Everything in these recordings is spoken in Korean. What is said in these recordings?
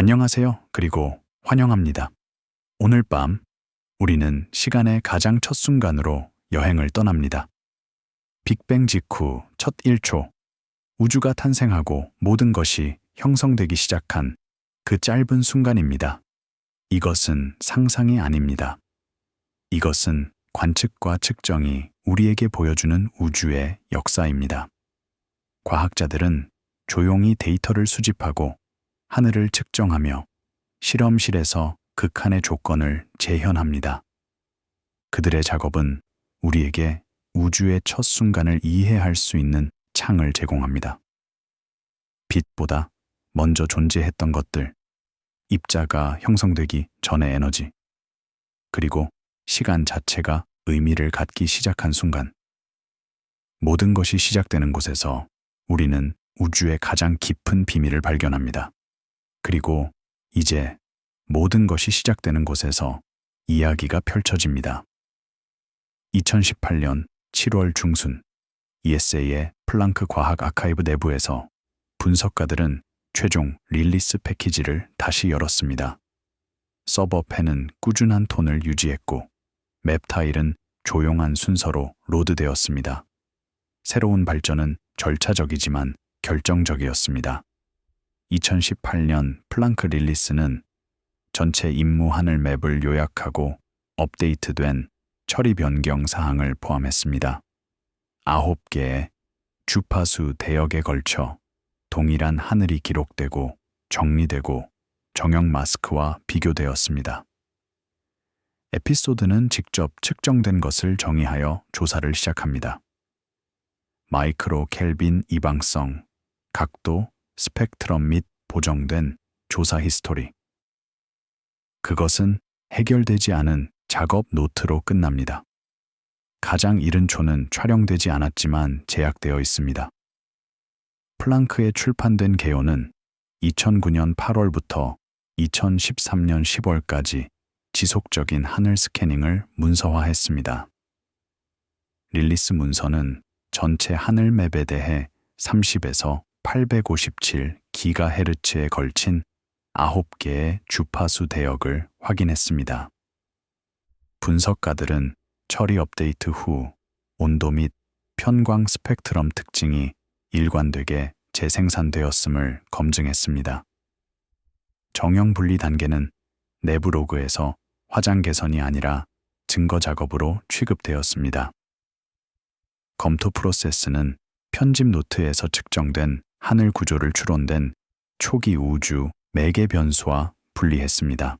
안녕하세요. 그리고 환영합니다. 오늘 밤 우리는 시간의 가장 첫 순간으로 여행을 떠납니다. 빅뱅 직후 첫 1초, 우주가 탄생하고 모든 것이 형성되기 시작한 그 짧은 순간입니다. 이것은 상상이 아닙니다. 이것은 관측과 측정이 우리에게 보여주는 우주의 역사입니다. 과학자들은 조용히 데이터를 수집하고 하늘을 측정하며 실험실에서 극한의 조건을 재현합니다. 그들의 작업은 우리에게 우주의 첫 순간을 이해할 수 있는 창을 제공합니다. 빛보다 먼저 존재했던 것들, 입자가 형성되기 전의 에너지, 그리고 시간 자체가 의미를 갖기 시작한 순간, 모든 것이 시작되는 곳에서 우리는 우주의 가장 깊은 비밀을 발견합니다. 그리고 이제 모든 것이 시작되는 곳에서 이야기가 펼쳐집니다. 2018년 7월 중순 ESA의 플랑크 과학 아카이브 내부에서 분석가들은 최종 릴리스 패키지를 다시 열었습니다. 서버 펜은 꾸준한 톤을 유지했고 맵 타일은 조용한 순서로 로드되었습니다. 새로운 발전은 절차적이지만 결정적이었습니다. 2018년 플랑크 릴리스는 전체 임무 하늘 맵을 요약하고 업데이트된 처리 변경 사항을 포함했습니다. 9개의 주파수 대역에 걸쳐 동일한 하늘이 기록되고 정리되고 정형 마스크와 비교되었습니다. 에피소드는 직접 측정된 것을 정의하여 조사를 시작합니다. 마이크로 켈빈 이방성, 각도, 스펙트럼 및 보정된 조사 히스토리. 그것은 해결되지 않은 작업 노트로 끝납니다. 가장 이른 초는 촬영되지 않았지만 제약되어 있습니다. 플랑크에 출판된 개요는 2009년 8월부터 2013년 10월까지 지속적인 하늘 스캐닝을 문서화했습니다. 릴리스 문서는 전체 하늘 맵에 대해 30에서 857GHz에 걸친 9개의 주파수 대역을 확인했습니다. 분석가들은 처리 업데이트 후 온도 및 편광 스펙트럼 특징이 일관되게 재생산되었음을 검증했습니다. 정형 분리 단계는 내부 로그에서 화장 개선이 아니라 증거 작업으로 취급되었습니다. 검토 프로세스는 편집 노트에서 측정된 하늘 구조를 추론된 초기 우주 매개 변수와 분리했습니다.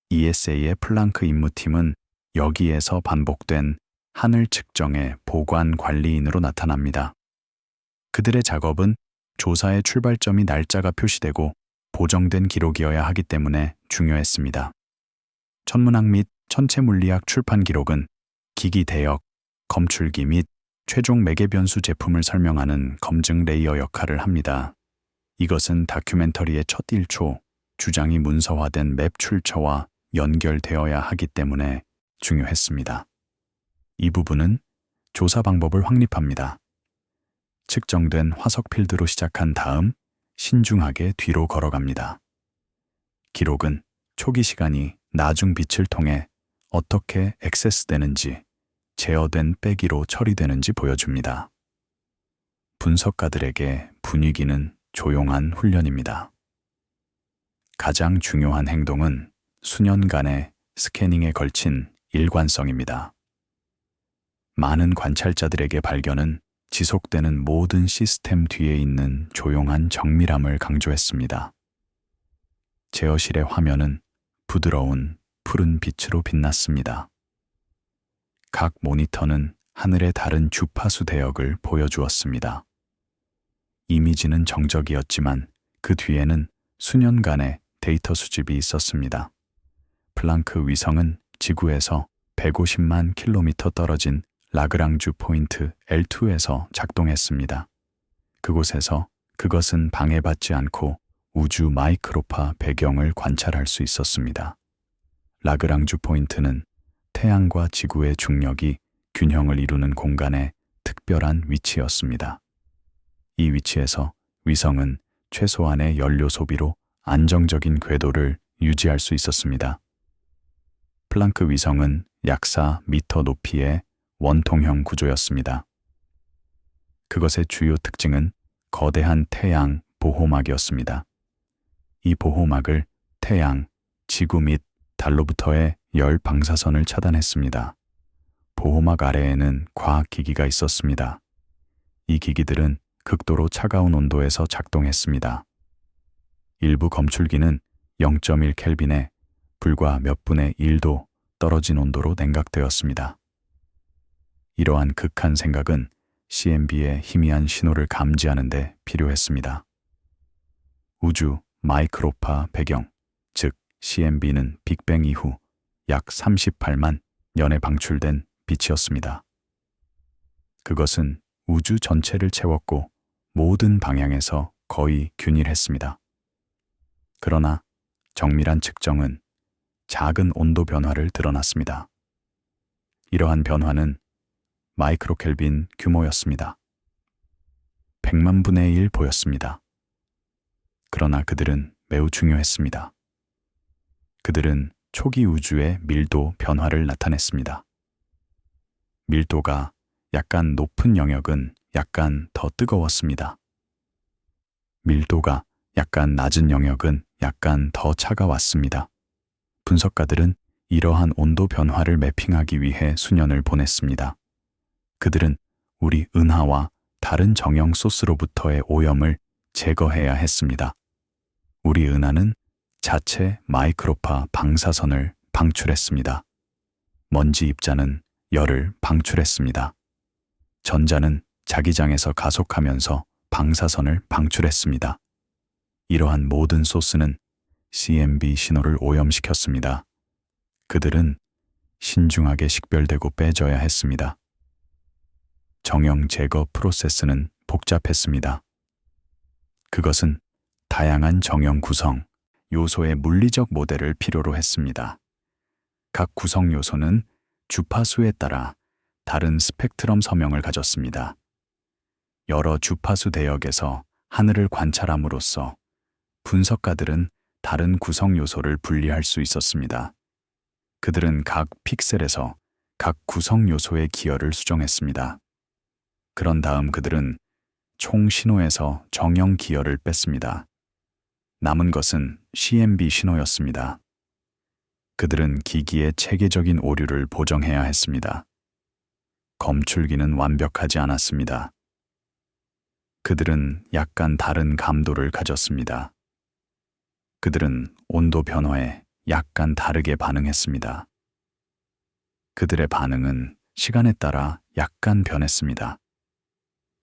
ESA의 플랑크 임무팀은 여기에서 반복된 하늘 측정의 보관 관리인으로 나타납니다. 그들의 작업은 조사의 출발점이 날짜가 표시되고 보정된 기록이어야 하기 때문에 중요했습니다. 천문학 및 천체 물리학 출판 기록은 기기 대역, 검출기 및 최종 매개 변수 제품을 설명하는 검증 레이어 역할을 합니다. 이것은 다큐멘터리의 첫 1초, 주장이 문서화된 맵 출처와 연결되어야 하기 때문에 중요했습니다. 이 부분은 조사 방법을 확립합니다. 측정된 화석 필드로 시작한 다음 신중하게 뒤로 걸어갑니다. 기록은 초기 시간이 나중 빛을 통해 어떻게 액세스되는지, 제어된 빼기로 처리되는지 보여줍니다. 분석가들에게 분위기는 조용한 훈련입니다. 가장 중요한 행동은 수년간의 스캐닝에 걸친 일관성입니다. 많은 관찰자들에게 발견은 지속되는 모든 시스템 뒤에 있는 조용한 정밀함을 강조했습니다. 제어실의 화면은 부드러운 푸른 빛으로 빛났습니다. 각 모니터는 하늘의 다른 주파수 대역을 보여주었습니다. 이미지는 정적이었지만 그 뒤에는 수년간의 데이터 수집이 있었습니다. 플랑크 위성은 지구에서 150만 킬로미터 떨어진 라그랑주 포인트 L2에서 작동했습니다. 그곳에서 그것은 방해받지 않고 우주 마이크로파 배경을 관찰할 수 있었습니다. 라그랑주 포인트는 태양과 지구의 중력이 균형을 이루는 공간의 특별한 위치였습니다. 이 위치에서 위성은 최소한의 연료 소비로 안정적인 궤도를 유지할 수 있었습니다. 플랑크 위성은 약 4m 높이의 원통형 구조였습니다. 그것의 주요 특징은 거대한 태양 보호막이었습니다. 이 보호막을 태양, 지구 및 달로부터의 열 방사선을 차단했습니다. 보호막 아래에는 과학기기가 있었습니다. 이 기기들은 극도로 차가운 온도에서 작동했습니다. 일부 검출기는 0.1켈빈에 불과 몇 분의 1도 떨어진 온도로 냉각되었습니다. 이러한 극한 생각은 CMB의 희미한 신호를 감지하는 데 필요했습니다. 우주 마이크로파 배경, 즉 CMB는 빅뱅 이후 약 38만 년에 방출된 빛이었습니다. 그것은 우주 전체를 채웠고 모든 방향에서 거의 균일했습니다. 그러나 정밀한 측정은 작은 온도 변화를 드러났습니다. 이러한 변화는 마이크로켈빈 규모였습니다. 100만 분의 1 보였습니다. 그러나 그들은 매우 중요했습니다. 그들은 초기 우주의 밀도 변화를 나타냈습니다. 밀도가 약간 높은 영역은 약간 더 뜨거웠습니다. 밀도가 약간 낮은 영역은 약간 더 차가웠습니다. 분석가들은 이러한 온도 변화를 매핑하기 위해 수년을 보냈습니다. 그들은 우리 은하와 다른 정형 소스로부터의 오염을 제거해야 했습니다. 우리 은하는 자체 마이크로파 방사선을 방출했습니다. 먼지 입자는 열을 방출했습니다. 전자는 자기장에서 가속하면서 방사선을 방출했습니다. 이러한 모든 소스는 CMB 신호를 오염시켰습니다. 그들은 신중하게 식별되고 빼져야 했습니다. 정형 제거 프로세스는 복잡했습니다. 그것은 다양한 정형 구성, 요소의 물리적 모델을 필요로 했습니다. 각 구성 요소는 주파수에 따라 다른 스펙트럼 서명을 가졌습니다. 여러 주파수 대역에서 하늘을 관찰함으로써 분석가들은 다른 구성 요소를 분리할 수 있었습니다. 그들은 각 픽셀에서 각 구성 요소의 기여를 수정했습니다. 그런 다음 그들은 총 신호에서 정형 기여를 뺐습니다. 남은 것은 CMB 신호였습니다. 그들은 기기의 체계적인 오류를 보정해야 했습니다. 검출기는 완벽하지 않았습니다. 그들은 약간 다른 감도를 가졌습니다. 그들은 온도 변화에 약간 다르게 반응했습니다. 그들의 반응은 시간에 따라 약간 변했습니다.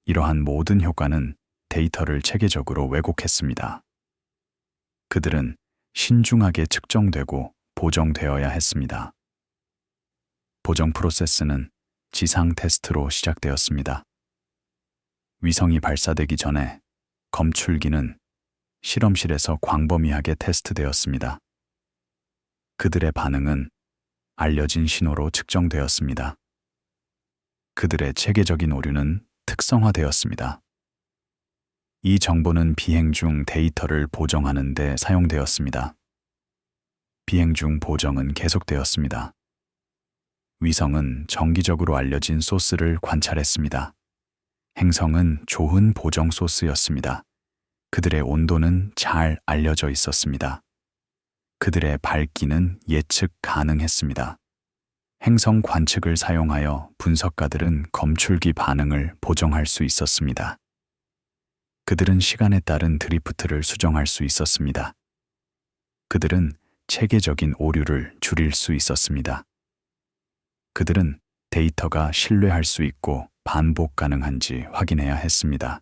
이러한 모든 효과는 데이터를 체계적으로 왜곡했습니다. 그들은 신중하게 측정되고 보정되어야 했습니다. 보정 프로세스는 지상 테스트로 시작되었습니다. 위성이 발사되기 전에 검출기는 실험실에서 광범위하게 테스트되었습니다. 그들의 반응은 알려진 신호로 측정되었습니다. 그들의 체계적인 오류는 특성화되었습니다. 이 정보는 비행 중 데이터를 보정하는 데 사용되었습니다. 비행 중 보정은 계속되었습니다. 위성은 정기적으로 알려진 소스를 관찰했습니다. 행성은 좋은 보정 소스였습니다. 그들의 온도는 잘 알려져 있었습니다. 그들의 밝기는 예측 가능했습니다. 행성 관측을 사용하여 분석가들은 검출기 반응을 보정할 수 있었습니다. 그들은 시간에 따른 드리프트를 수정할 수 있었습니다. 그들은 체계적인 오류를 줄일 수 있었습니다. 그들은 데이터가 신뢰할 수 있고 반복 가능한지 확인해야 했습니다.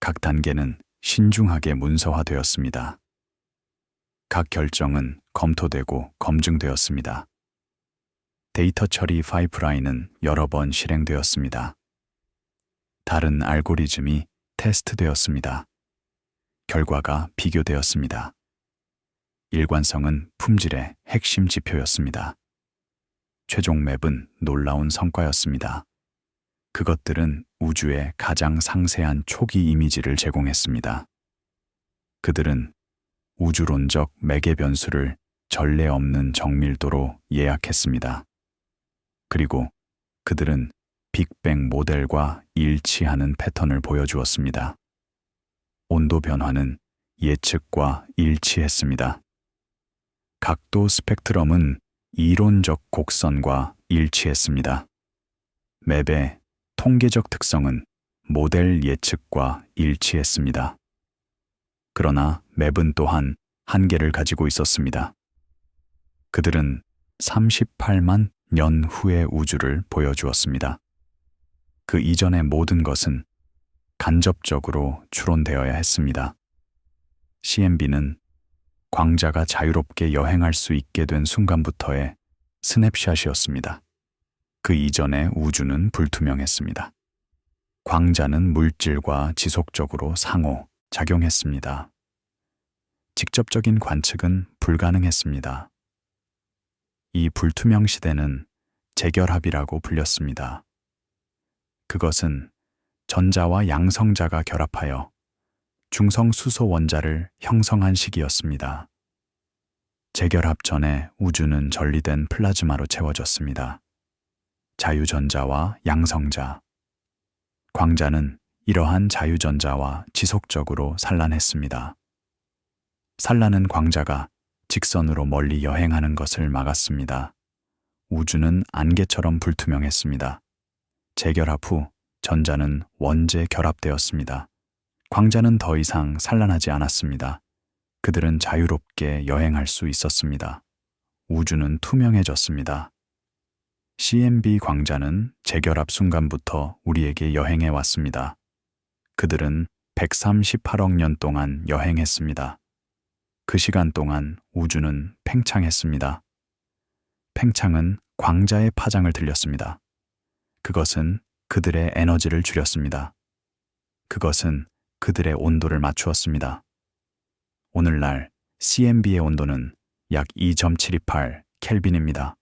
각 단계는 신중하게 문서화되었습니다. 각 결정은 검토되고 검증되었습니다. 데이터 처리 파이프라인은 여러 번 실행되었습니다. 다른 알고리즘이 테스트되었습니다. 결과가 비교되었습니다. 일관성은 품질의 핵심 지표였습니다. 최종 맵은 놀라운 성과였습니다. 그것들은 우주의 가장 상세한 초기 이미지를 제공했습니다. 그들은 우주론적 매개 변수를 전례 없는 정밀도로 예약했습니다. 그리고 그들은 빅뱅 모델과 일치하는 패턴을 보여주었습니다. 온도 변화는 예측과 일치했습니다. 각도 스펙트럼은 이론적 곡선과 일치했습니다. 맵의 통계적 특성은 모델 예측과 일치했습니다. 그러나 맵은 또한 한계를 가지고 있었습니다. 그들은 38만 년 후의 우주를 보여주었습니다. 그 이전의 모든 것은 간접적으로 추론되어야 했습니다. CMB는 광자가 자유롭게 여행할 수 있게 된 순간부터의 스냅샷이었습니다. 그 이전의 우주는 불투명했습니다. 광자는 물질과 지속적으로 상호 작용했습니다. 직접적인 관측은 불가능했습니다. 이 불투명 시대는 재결합이라고 불렸습니다. 그것은 전자와 양성자가 결합하여 중성수소 원자를 형성한 시기였습니다. 재결합 전에 우주는 전리된 플라즈마로 채워졌습니다. 자유전자와 양성자. 광자는 이러한 자유전자와 지속적으로 산란했습니다. 산란은 광자가 직선으로 멀리 여행하는 것을 막았습니다. 우주는 안개처럼 불투명했습니다. 재결합 후 전자는 원재 결합되었습니다. 광자는 더 이상 산란하지 않았습니다. 그들은 자유롭게 여행할 수 있었습니다. 우주는 투명해졌습니다. CMB 광자는 재결합 순간부터 우리에게 여행해 왔습니다. 그들은 138억 년 동안 여행했습니다. 그 시간 동안 우주는 팽창했습니다. 팽창은 광자의 파장을 들렸습니다. 그것은 그들의 에너지를 줄였습니다. 그것은 그들의 온도를 맞추었습니다. 오늘날 CMB의 온도는 약 2.728 켈빈입니다.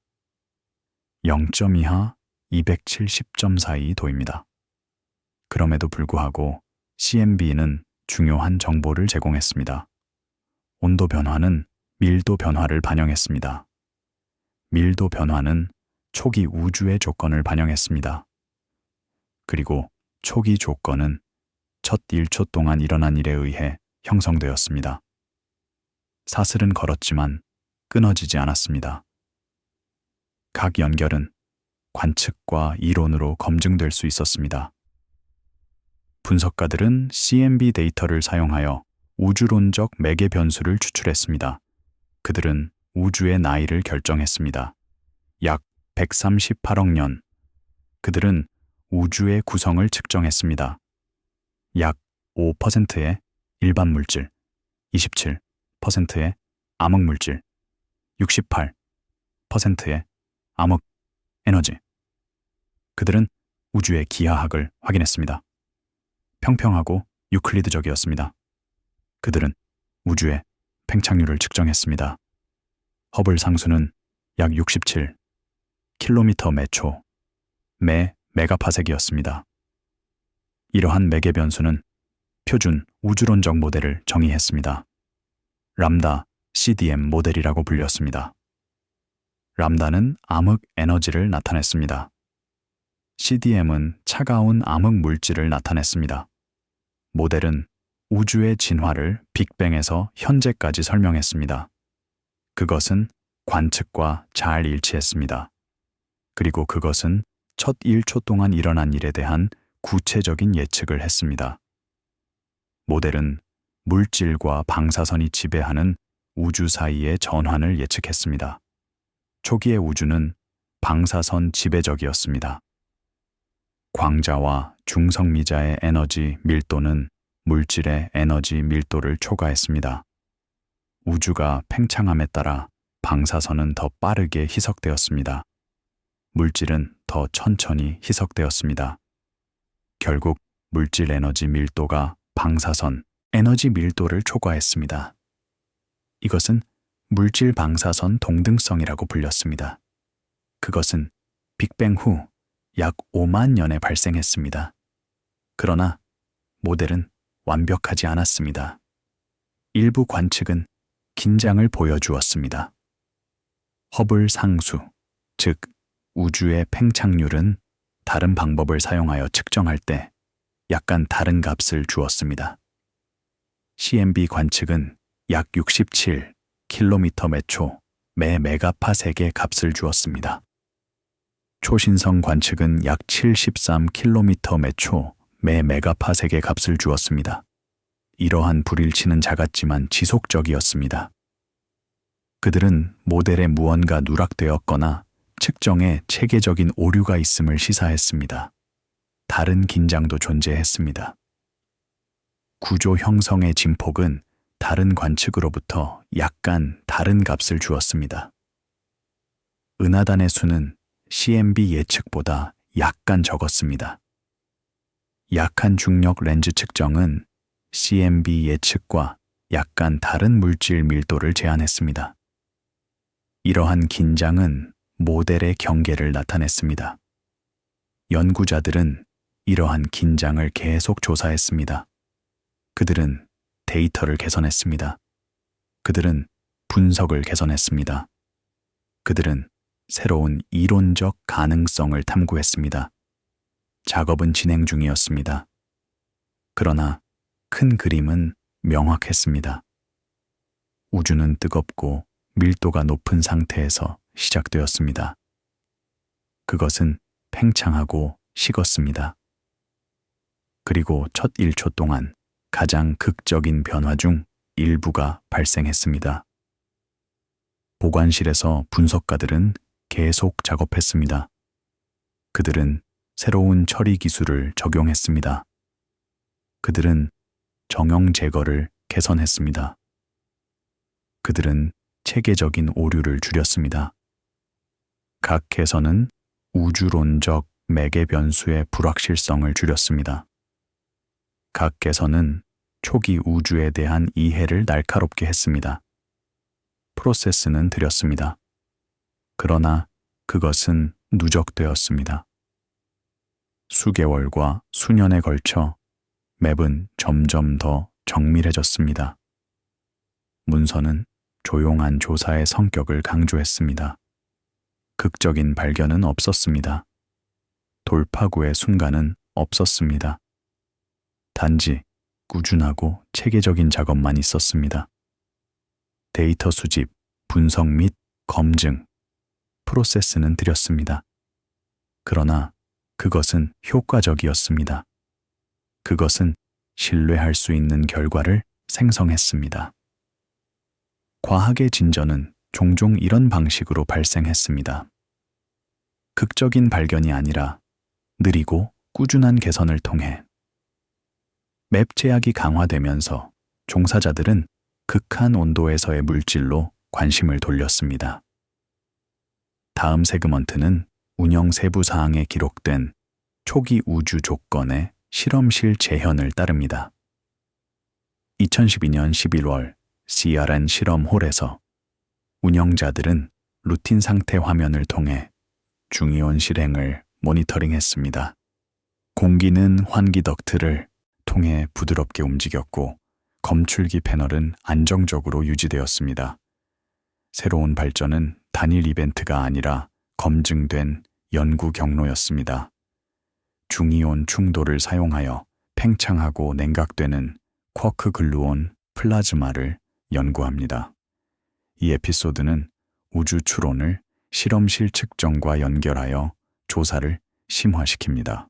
0.2하 270.42 도입니다. 그럼에도 불구하고 CMB는 중요한 정보를 제공했습니다. 온도 변화는 밀도 변화를 반영했습니다. 밀도 변화는 초기 우주의 조건을 반영했습니다. 그리고 초기 조건은 첫 1초 동안 일어난 일에 의해 형성되었습니다. 사슬은 걸었지만 끊어지지 않았습니다. 각 연결은 관측과 이론으로 검증될 수 있었습니다. 분석가들은 CMB 데이터를 사용하여 우주론적 매개 변수를 추출했습니다. 그들은 우주의 나이를 결정했습니다. 약 138억 년. 그들은 우주의 구성을 측정했습니다. 약 5%의 일반 물질, 27%의 암흑 물질, 68%의 암흑 에너지. 그들은 우주의 기하학을 확인했습니다. 평평하고 유클리드적이었습니다. 그들은 우주의 팽창률을 측정했습니다. 허블 상수는 약 67 킬로미터 매초, 매 메가파섹이었습니다. 이러한 매개 변수는 표준 우주론적 모델을 정의했습니다. 람다 CDM 모델이라고 불렸습니다. 람다는 암흑 에너지를 나타냈습니다. CDM은 차가운 암흑 물질을 나타냈습니다. 모델은 우주의 진화를 빅뱅에서 현재까지 설명했습니다. 그것은 관측과 잘 일치했습니다. 그리고 그것은 첫 1초 동안 일어난 일에 대한 구체적인 예측을 했습니다. 모델은 물질과 방사선이 지배하는 우주 사이의 전환을 예측했습니다. 초기의 우주는 방사선 지배적이었습니다. 광자와 중성미자의 에너지 밀도는 물질의 에너지 밀도를 초과했습니다. 우주가 팽창함에 따라 방사선은 더 빠르게 희석되었습니다. 물질은 더 천천히 희석되었습니다. 결국 물질 에너지 밀도가 방사선 에너지 밀도를 초과했습니다. 이것은 물질 방사선 동등성이라고 불렸습니다. 그것은 빅뱅 후 약 5만 년에 발생했습니다. 그러나 모델은 완벽하지 않았습니다. 일부 관측은 긴장을 보여주었습니다. 허블 상수, 즉 우주의 팽창률은 다른 방법을 사용하여 측정할 때 약간 다른 값을 주었습니다. CMB 관측은 약 67 킬로미터 매초 매 메가파섹의 값을 주었습니다. 초신성 관측은 약 73 킬로미터 매초 매 메가파섹의 값을 주었습니다. 이러한 불일치는 작았지만 지속적이었습니다. 그들은 모델에 무언가 누락되었거나 측정에 체계적인 오류가 있음을 시사했습니다. 다른 긴장도 존재했습니다. 구조 형성의 진폭은 다른 관측으로부터 약간 다른 값을 주었습니다. 은하단의 수는 CMB 예측보다 약간 적었습니다. 약한 중력 렌즈 측정은 CMB 예측과 약간 다른 물질 밀도를 제안했습니다. 이러한 긴장은 모델의 경계를 나타냈습니다. 연구자들은 이러한 긴장을 계속 조사했습니다. 그들은 데이터를 개선했습니다. 그들은 분석을 개선했습니다. 그들은 새로운 이론적 가능성을 탐구했습니다. 작업은 진행 중이었습니다. 그러나 큰 그림은 명확했습니다. 우주는 뜨겁고 밀도가 높은 상태에서 시작되었습니다. 그것은 팽창하고 식었습니다. 그리고 첫 1초 동안 가장 극적인 변화 중 일부가 발생했습니다. 보관실에서 분석가들은 계속 작업했습니다. 그들은 새로운 처리 기술을 적용했습니다. 그들은 정형 제거를 개선했습니다. 그들은 체계적인 오류를 줄였습니다. 각 개선은 우주론적 매개 변수의 불확실성을 줄였습니다. 각 개선은 초기 우주에 대한 이해를 날카롭게 했습니다. 프로세스는 느렸습니다. 그러나 그것은 누적되었습니다. 수개월과 수년에 걸쳐 맵은 점점 더 정밀해졌습니다. 문서는 조용한 조사의 성격을 강조했습니다. 극적인 발견은 없었습니다. 돌파구의 순간은 없었습니다. 단지 꾸준하고 체계적인 작업만 있었습니다. 데이터 수집, 분석 및 검증, 프로세스는 느렸습니다. 그러나 그것은 효과적이었습니다. 그것은 신뢰할 수 있는 결과를 생성했습니다. 과학의 진전은 종종 이런 방식으로 발생했습니다. 극적인 발견이 아니라 느리고 꾸준한 개선을 통해 맵 제약이 강화되면서 종사자들은 극한 온도에서의 물질로 관심을 돌렸습니다. 다음 세그먼트는 운영 세부 사항에 기록된 초기 우주 조건의 실험실 재현을 따릅니다. 2012년 11월 CRN 실험홀에서 운영자들은 루틴 상태 화면을 통해 중이온 실행을 모니터링했습니다. 공기는 환기 덕트를 통해 부드럽게 움직였고 검출기 패널은 안정적으로 유지되었습니다. 새로운 발전은 단일 이벤트가 아니라 검증된 연구 경로였습니다. 중이온 충돌을 사용하여 팽창하고 냉각되는 쿼크 글루온 플라즈마를 연구합니다. 이 에피소드는 우주 추론을 실험실 측정과 연결하여 조사를 심화시킵니다.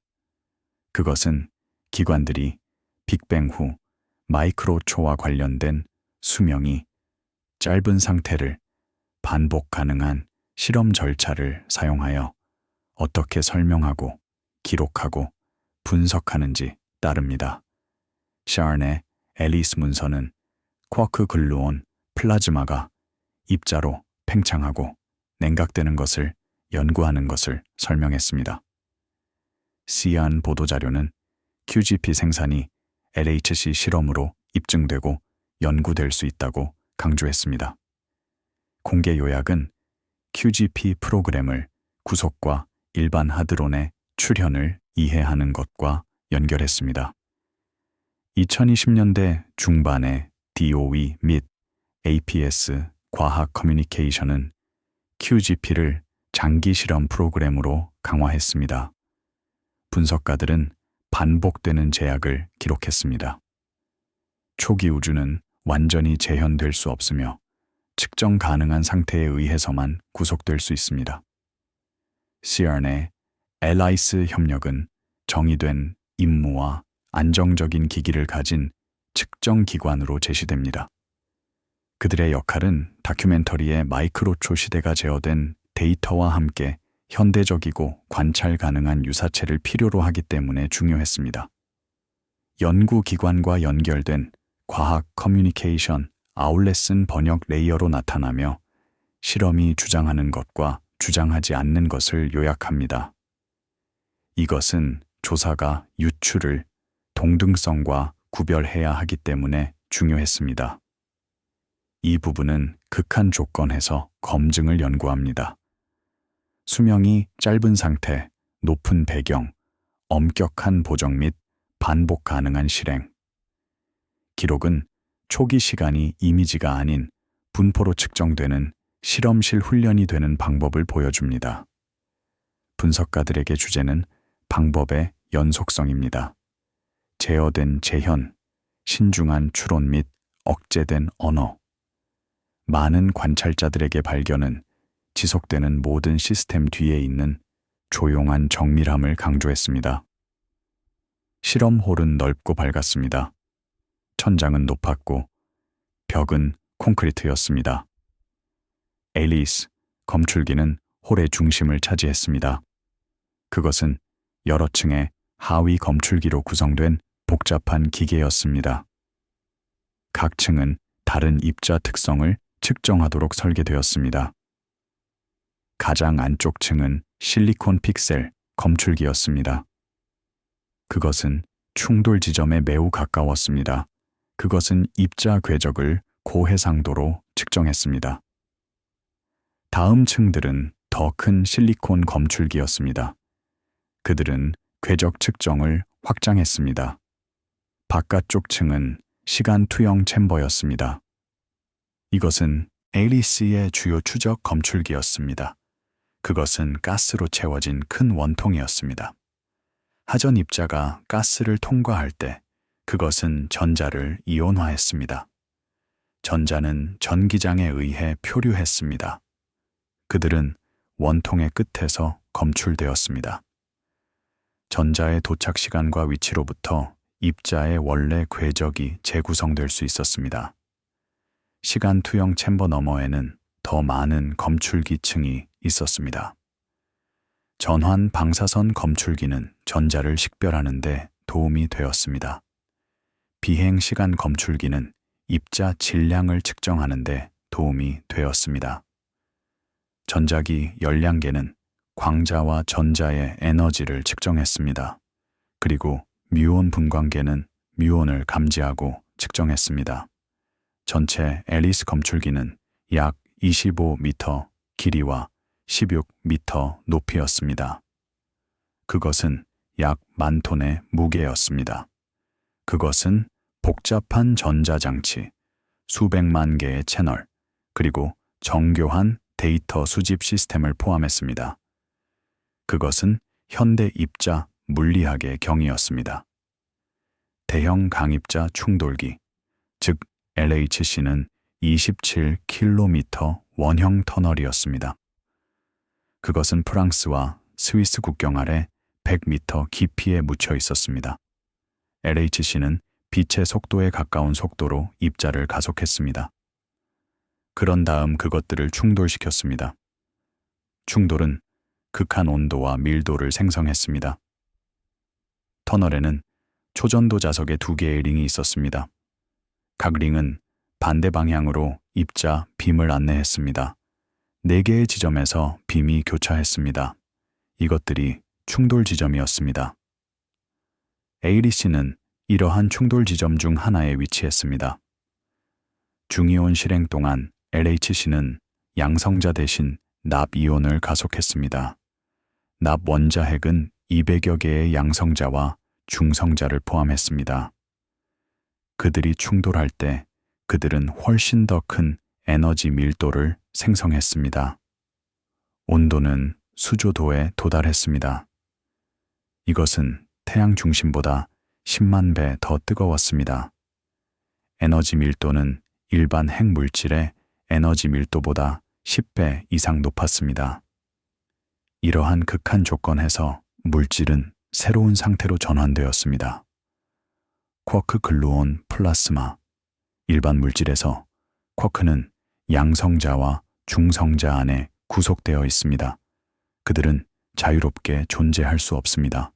그것은 기관들이 빅뱅 후 마이크로초와 관련된 수명이 짧은 상태를 반복 가능한 실험 절차를 사용하여 어떻게 설명하고 기록하고 분석하는지 따릅니다. 샤른의 앨리스 문서는 쿼크 글루온 플라즈마가 입자로 팽창하고 냉각되는 것을 연구하는 것을 설명했습니다. 시안 보도자료는 QGP 생산이 LHC 실험으로 입증되고 연구될 수 있다고 강조했습니다. 공개 요약은 QGP 프로그램을 구속과 일반 하드론의 출현을 이해하는 것과 연결했습니다. 2020년대 중반에 DOE 및 APS 과학 커뮤니케이션은 QGP를 장기 실험 프로그램으로 강화했습니다. 분석가들은 반복되는 제약을 기록했습니다. 초기 우주는 완전히 재현될 수 없으며 측정 가능한 상태에 의해서만 구속될 수 있습니다. CERN의 앨라이스 협력은 정의된 임무와 안정적인 기기를 가진 측정 기관으로 제시됩니다. 그들의 역할은 다큐멘터리의 마이크로초 시대가 제어된 데이터와 함께 현대적이고 관찰 가능한 유사체를 필요로 하기 때문에 중요했습니다. 연구기관과 연결된 과학 커뮤니케이션 아울렛은 번역 레이어로 나타나며 실험이 주장하는 것과 주장하지 않는 것을 요약합니다. 이것은 조사가 유추를 동등성과 구별해야 하기 때문에 중요했습니다. 이 부분은 극한 조건에서 검증을 연구합니다. 수명이 짧은 상태, 높은 배경, 엄격한 보정 및 반복 가능한 실행. 기록은 초기 시간이 이미지가 아닌 분포로 측정되는 실험실 훈련이 되는 방법을 보여줍니다. 분석가들에게 주제는 방법의 연속성입니다. 제어된 재현, 신중한 추론 및 억제된 언어. 많은 관찰자들에게 발견은 지속되는 모든 시스템 뒤에 있는 조용한 정밀함을 강조했습니다. 실험홀은 넓고 밝았습니다. 천장은 높았고 벽은 콘크리트였습니다. 앨리스 검출기는 홀의 중심을 차지했습니다. 그것은 여러 층의 하위 검출기로 구성된 복잡한 기계였습니다. 각 층은 다른 입자 특성을 측정하도록 설계되었습니다. 가장 안쪽 층은 실리콘 픽셀 검출기였습니다. 그것은 충돌 지점에 매우 가까웠습니다. 그것은 입자 궤적을 고해상도로 측정했습니다. 다음 층들은 더 큰 실리콘 검출기였습니다. 그들은 궤적 측정을 확장했습니다. 바깥쪽 층은 시간 투영 챔버였습니다. 이것은 앨리스의 주요 추적 검출기였습니다. 그것은 가스로 채워진 큰 원통이었습니다. 하전 입자가 가스를 통과할 때 그것은 전자를 이온화했습니다. 전자는 전기장에 의해 표류했습니다. 그들은 원통의 끝에서 검출되었습니다. 전자의 도착 시간과 위치로부터 입자의 원래 궤적이 재구성될 수 있었습니다. 시간 투영 챔버 너머에는 더 많은 검출기층이 있었습니다. 전환 방사선 검출기는 전자를 식별하는 데 도움이 되었습니다. 비행 시간 검출기는 입자 질량을 측정하는 데 도움이 되었습니다. 전자기 열량계는 광자와 전자의 에너지를 측정했습니다. 그리고 뮤온 분광계는 뮤온을 감지하고 측정했습니다. 전체 앨리스 검출기는 약 25m 길이와 16m 높이였습니다. 그것은 약 10,000톤의 무게였습니다. 그것은 복잡한 전자장치, 수백만 개의 채널, 그리고 정교한 데이터 수집 시스템을 포함했습니다. 그것은 현대 입자 물리학의 경이었습니다. 대형 강입자 충돌기, 즉 LHC는 27km 원형 터널이었습니다. 그것은 프랑스와 스위스 국경 아래 100m 깊이에 묻혀 있었습니다. LHC는 빛의 속도에 가까운 속도로 입자를 가속했습니다. 그런 다음 그것들을 충돌시켰습니다. 충돌은 극한 온도와 밀도를 생성했습니다. 터널에는 초전도 자석의 2개의 링이 있었습니다. 각 링은 반대 방향으로 입자 빔을 안내했습니다. 4개의 지점에서 빔이 교차했습니다. 이것들이 충돌 지점이었습니다. ALIC는 이러한 충돌 지점 중 하나에 위치했습니다. 중이온 실행 동안 LHC는 양성자 대신 납이온을 가속했습니다. 납 원자핵은 200여 개의 양성자와 중성자를 포함했습니다. 그들이 충돌할 때 그들은 훨씬 더 큰 에너지 밀도를 생성했습니다. 온도는 수조도에 도달했습니다. 이것은 태양 중심보다 10만 배 더 뜨거웠습니다. 에너지 밀도는 일반 핵물질의 에너지 밀도보다 10배 이상 높았습니다. 이러한 극한 조건에서 물질은 새로운 상태로 전환되었습니다. 쿼크 글루온 플라스마. 일반 물질에서 쿼크는 양성자와 중성자 안에 구속되어 있습니다. 그들은 자유롭게 존재할 수 없습니다.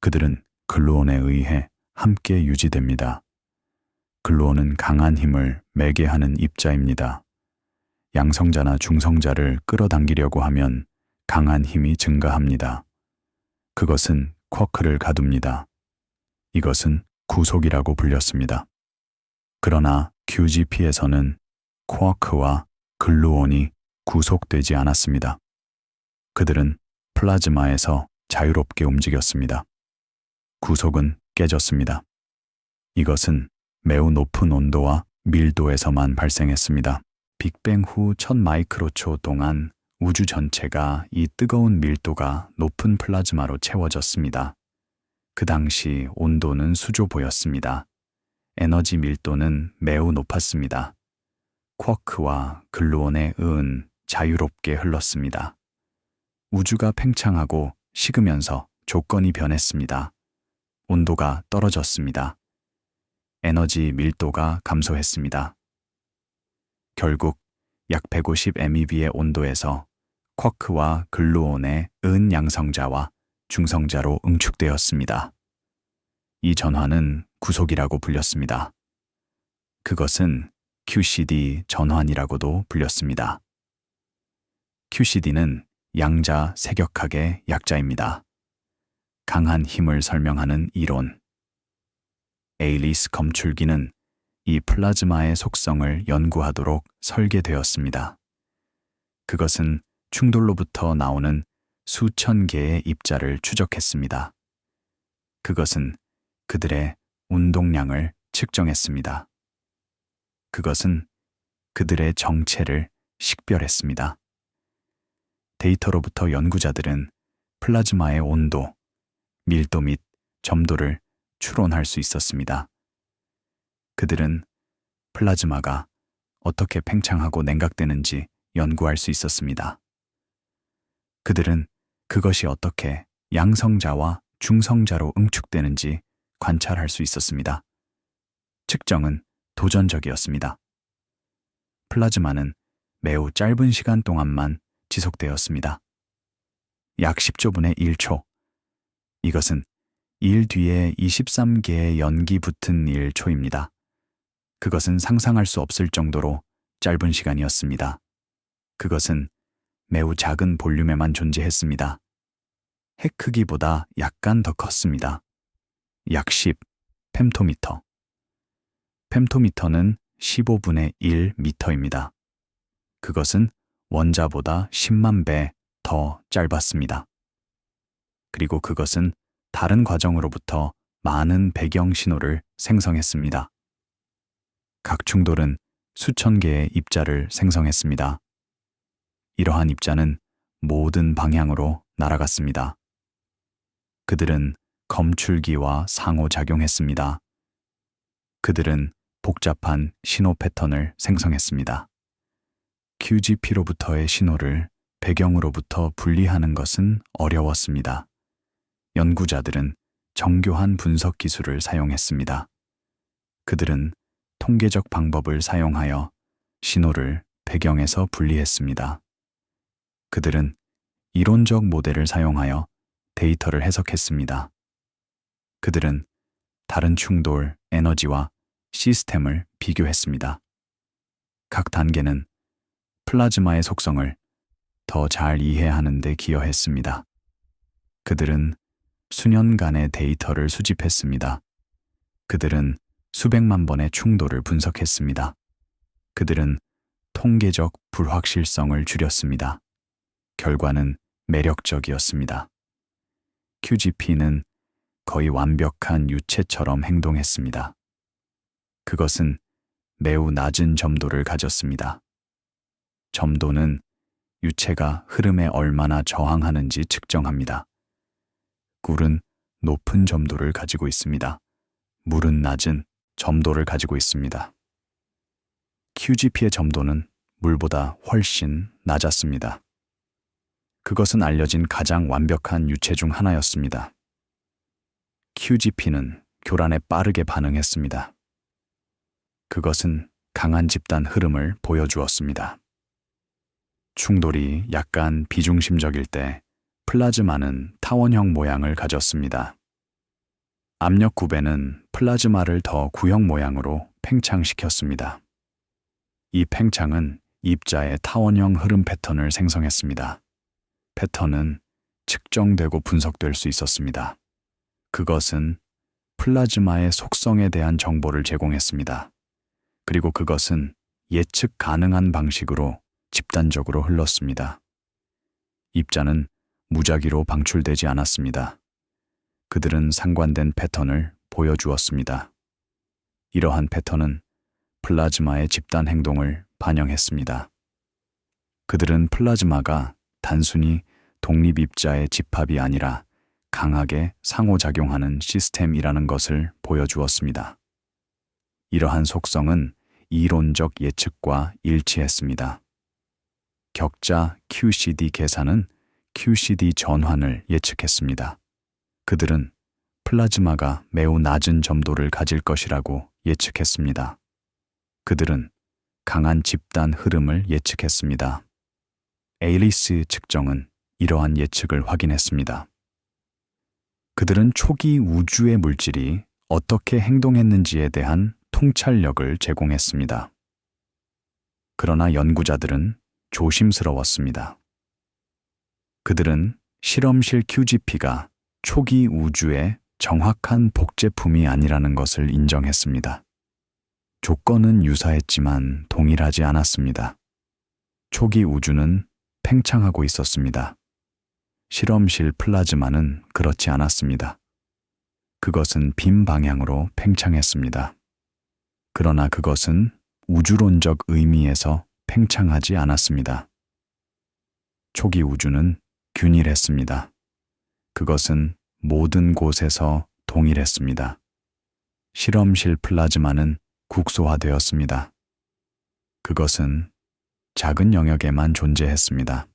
그들은 글루온에 의해 함께 유지됩니다. 글루온은 강한 힘을 매개하는 입자입니다. 양성자나 중성자를 끌어당기려고 하면 강한 힘이 증가합니다. 그것은 쿼크를 가둡니다. 이것은 구속이라고 불렸습니다. 그러나 QGP에서는 쿼크와 글루온이 구속되지 않았습니다. 그들은 플라즈마에서 자유롭게 움직였습니다. 구속은 깨졌습니다. 이것은 매우 높은 온도와 밀도에서만 발생했습니다. 빅뱅 후 1000마이크로초 동안 우주 전체가 이 뜨거운 밀도가 높은 플라즈마로 채워졌습니다. 그 당시 온도는 수조보였습니다. 에너지 밀도는 매우 높았습니다. 쿼크와 글루온의 의은 자유롭게 흘렀습니다. 우주가 팽창하고 식으면서 조건이 변했습니다. 온도가 떨어졌습니다. 에너지 밀도가 감소했습니다. 결국 약 150 MeV의 온도에서 쿼크와 글루온의 은 양성자와 중성자로 응축되었습니다. 이 전환은 구속이라고 불렸습니다. 그것은 QCD 전환이라고도 불렸습니다. QCD는 양자 세격학의 약자입니다. 강한 힘을 설명하는 이론. 에일리스 검출기는 이 플라즈마의 속성을 연구하도록 설계되었습니다. 그것은 충돌로부터 나오는 수천 개의 입자를 추적했습니다. 그것은 그들의 운동량을 측정했습니다. 그것은 그들의 정체를 식별했습니다. 데이터로부터 연구자들은 플라즈마의 온도, 밀도 및 점도를 추론할 수 있었습니다. 그들은 플라즈마가 어떻게 팽창하고 냉각되는지 연구할 수 있었습니다. 그들은 그것이 어떻게 양성자와 중성자로 응축되는지 관찰할 수 있었습니다. 측정은 도전적이었습니다. 플라즈마는 매우 짧은 시간 동안만 지속되었습니다. 약 10조분의 1초. 이것은 1 뒤에 23개의 연기 붙은 1초입니다. 그것은 상상할 수 없을 정도로 짧은 시간이었습니다. 그것은 매우 작은 볼륨에만 존재했습니다. 핵 크기보다 약간 더 컸습니다. 약 10 펨토미터. 펨토미터는 15분의 1 미터입니다. 그것은 원자보다 10만 배 더 짧았습니다. 그리고 그것은 다른 과정으로부터 많은 배경 신호를 생성했습니다. 각 충돌은 수천 개의 입자를 생성했습니다. 이러한 입자는 모든 방향으로 날아갔습니다. 그들은 검출기와 상호작용했습니다. 그들은 복잡한 신호 패턴을 생성했습니다. QGP로부터의 신호를 배경으로부터 분리하는 것은 어려웠습니다. 연구자들은 정교한 분석 기술을 사용했습니다. 그들은 통계적 방법을 사용하여 신호를 배경에서 분리했습니다. 그들은 이론적 모델을 사용하여 데이터를 해석했습니다. 그들은 다른 충돌, 에너지와 시스템을 비교했습니다. 각 단계는 플라즈마의 속성을 더 잘 이해하는 데 기여했습니다. 그들은 수년간의 데이터를 수집했습니다. 그들은 수백만 번의 충돌을 분석했습니다. 그들은 통계적 불확실성을 줄였습니다. 결과는 매력적이었습니다. QGP는 거의 완벽한 유체처럼 행동했습니다. 그것은 매우 낮은 점도를 가졌습니다. 점도는 유체가 흐름에 얼마나 저항하는지 측정합니다. 꿀은 높은 점도를 가지고 있습니다. 물은 낮은 점도를 가지고 있습니다. QGP의 점도는 물보다 훨씬 낮았습니다. 그것은 알려진 가장 완벽한 유체 중 하나였습니다. QGP는 교란에 빠르게 반응했습니다. 그것은 강한 집단 흐름을 보여주었습니다. 충돌이 약간 비중심적일 때 플라즈마는 타원형 모양을 가졌습니다. 압력 구배는 플라즈마를 더 구형 모양으로 팽창시켰습니다. 이 팽창은 입자의 타원형 흐름 패턴을 생성했습니다. 패턴은 측정되고 분석될 수 있었습니다. 그것은 플라즈마의 속성에 대한 정보를 제공했습니다. 그리고 그것은 예측 가능한 방식으로 집단적으로 흘렀습니다. 입자는 무작위로 방출되지 않았습니다. 그들은 상관된 패턴을 보여주었습니다. 이러한 패턴은 플라즈마의 집단 행동을 반영했습니다. 그들은 플라즈마가 단순히 독립 입자의 집합이 아니라 강하게 상호작용하는 시스템이라는 것을 보여주었습니다. 이러한 속성은 이론적 예측과 일치했습니다. 격자 QCD 계산은 QCD 전환을 예측했습니다. 그들은 플라즈마가 매우 낮은 점도를 가질 것이라고 예측했습니다. 그들은 강한 집단 흐름을 예측했습니다. 에이리스 측정은 이러한 예측을 확인했습니다. 그들은 초기 우주의 물질이 어떻게 행동했는지에 대한 통찰력을 제공했습니다. 그러나 연구자들은 조심스러웠습니다. 그들은 실험실 QGP가 초기 우주의 정확한 복제품이 아니라는 것을 인정했습니다. 조건은 유사했지만 동일하지 않았습니다. 초기 우주는 팽창하고 있었습니다. 실험실 플라즈마는 그렇지 않았습니다. 그것은 빈 방향으로 팽창했습니다. 그러나 그것은 우주론적 의미에서 팽창하지 않았습니다. 초기 우주는 균일했습니다. 그것은 모든 곳에서 동일했습니다. 실험실 플라즈마는 국소화되었습니다. 그것은 작은 영역에만 존재했습니다.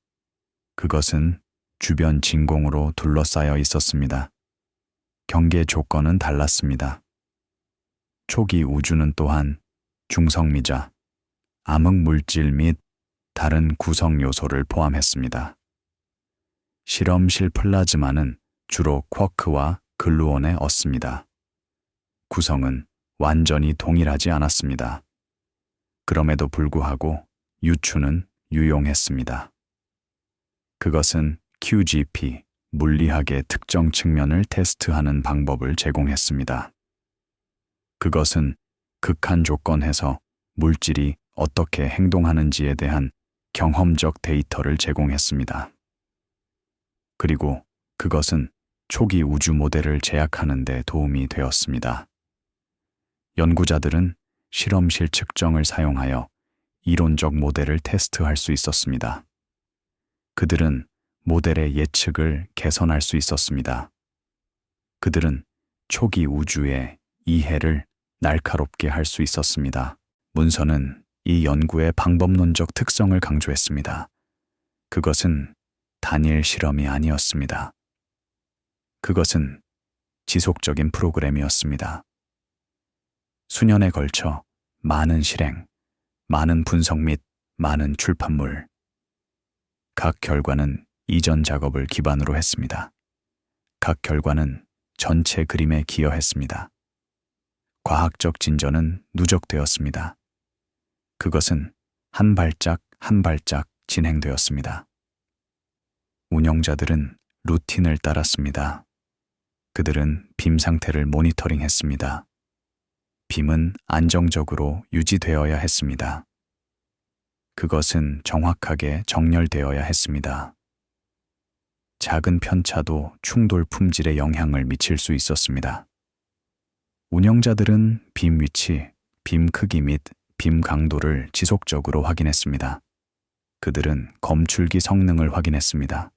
그것은 주변 진공으로 둘러싸여 있었습니다. 경계 조건은 달랐습니다. 초기 우주는 또한 중성미자, 암흑물질 및 다른 구성 요소를 포함했습니다. 실험실 플라즈마는 주로 쿼크와 글루온에 얻습니다. 구성은 완전히 동일하지 않았습니다. 그럼에도 불구하고 유추는 유용했습니다. 그것은 QGP, 물리학의 특정 측면을 테스트하는 방법을 제공했습니다. 그것은 극한 조건에서 물질이 어떻게 행동하는지에 대한 경험적 데이터를 제공했습니다. 그리고 그것은 초기 우주 모델을 제약하는 데 도움이 되었습니다. 연구자들은 실험실 측정을 사용하여 이론적 모델을 테스트할 수 있었습니다. 그들은 모델의 예측을 개선할 수 있었습니다. 그들은 초기 우주의 이해를 날카롭게 할 수 있었습니다. 문서는 이 연구의 방법론적 특성을 강조했습니다. 그것은 단일 실험이 아니었습니다. 그것은 지속적인 프로그램이었습니다. 수년에 걸쳐 많은 실행, 많은 분석 및 많은 출판물. 각 결과는 이전 작업을 기반으로 했습니다. 각 결과는 전체 그림에 기여했습니다. 과학적 진전은 누적되었습니다. 그것은 한 발짝 한 발짝 진행되었습니다. 운영자들은 루틴을 따랐습니다. 그들은 빔 상태를 모니터링했습니다. 빔은 안정적으로 유지되어야 했습니다. 그것은 정확하게 정렬되어야 했습니다. 작은 편차도 충돌 품질에 영향을 미칠 수 있었습니다. 운영자들은 빔 위치, 빔 크기 및 빔 강도를 지속적으로 확인했습니다. 그들은 검출기 성능을 확인했습니다.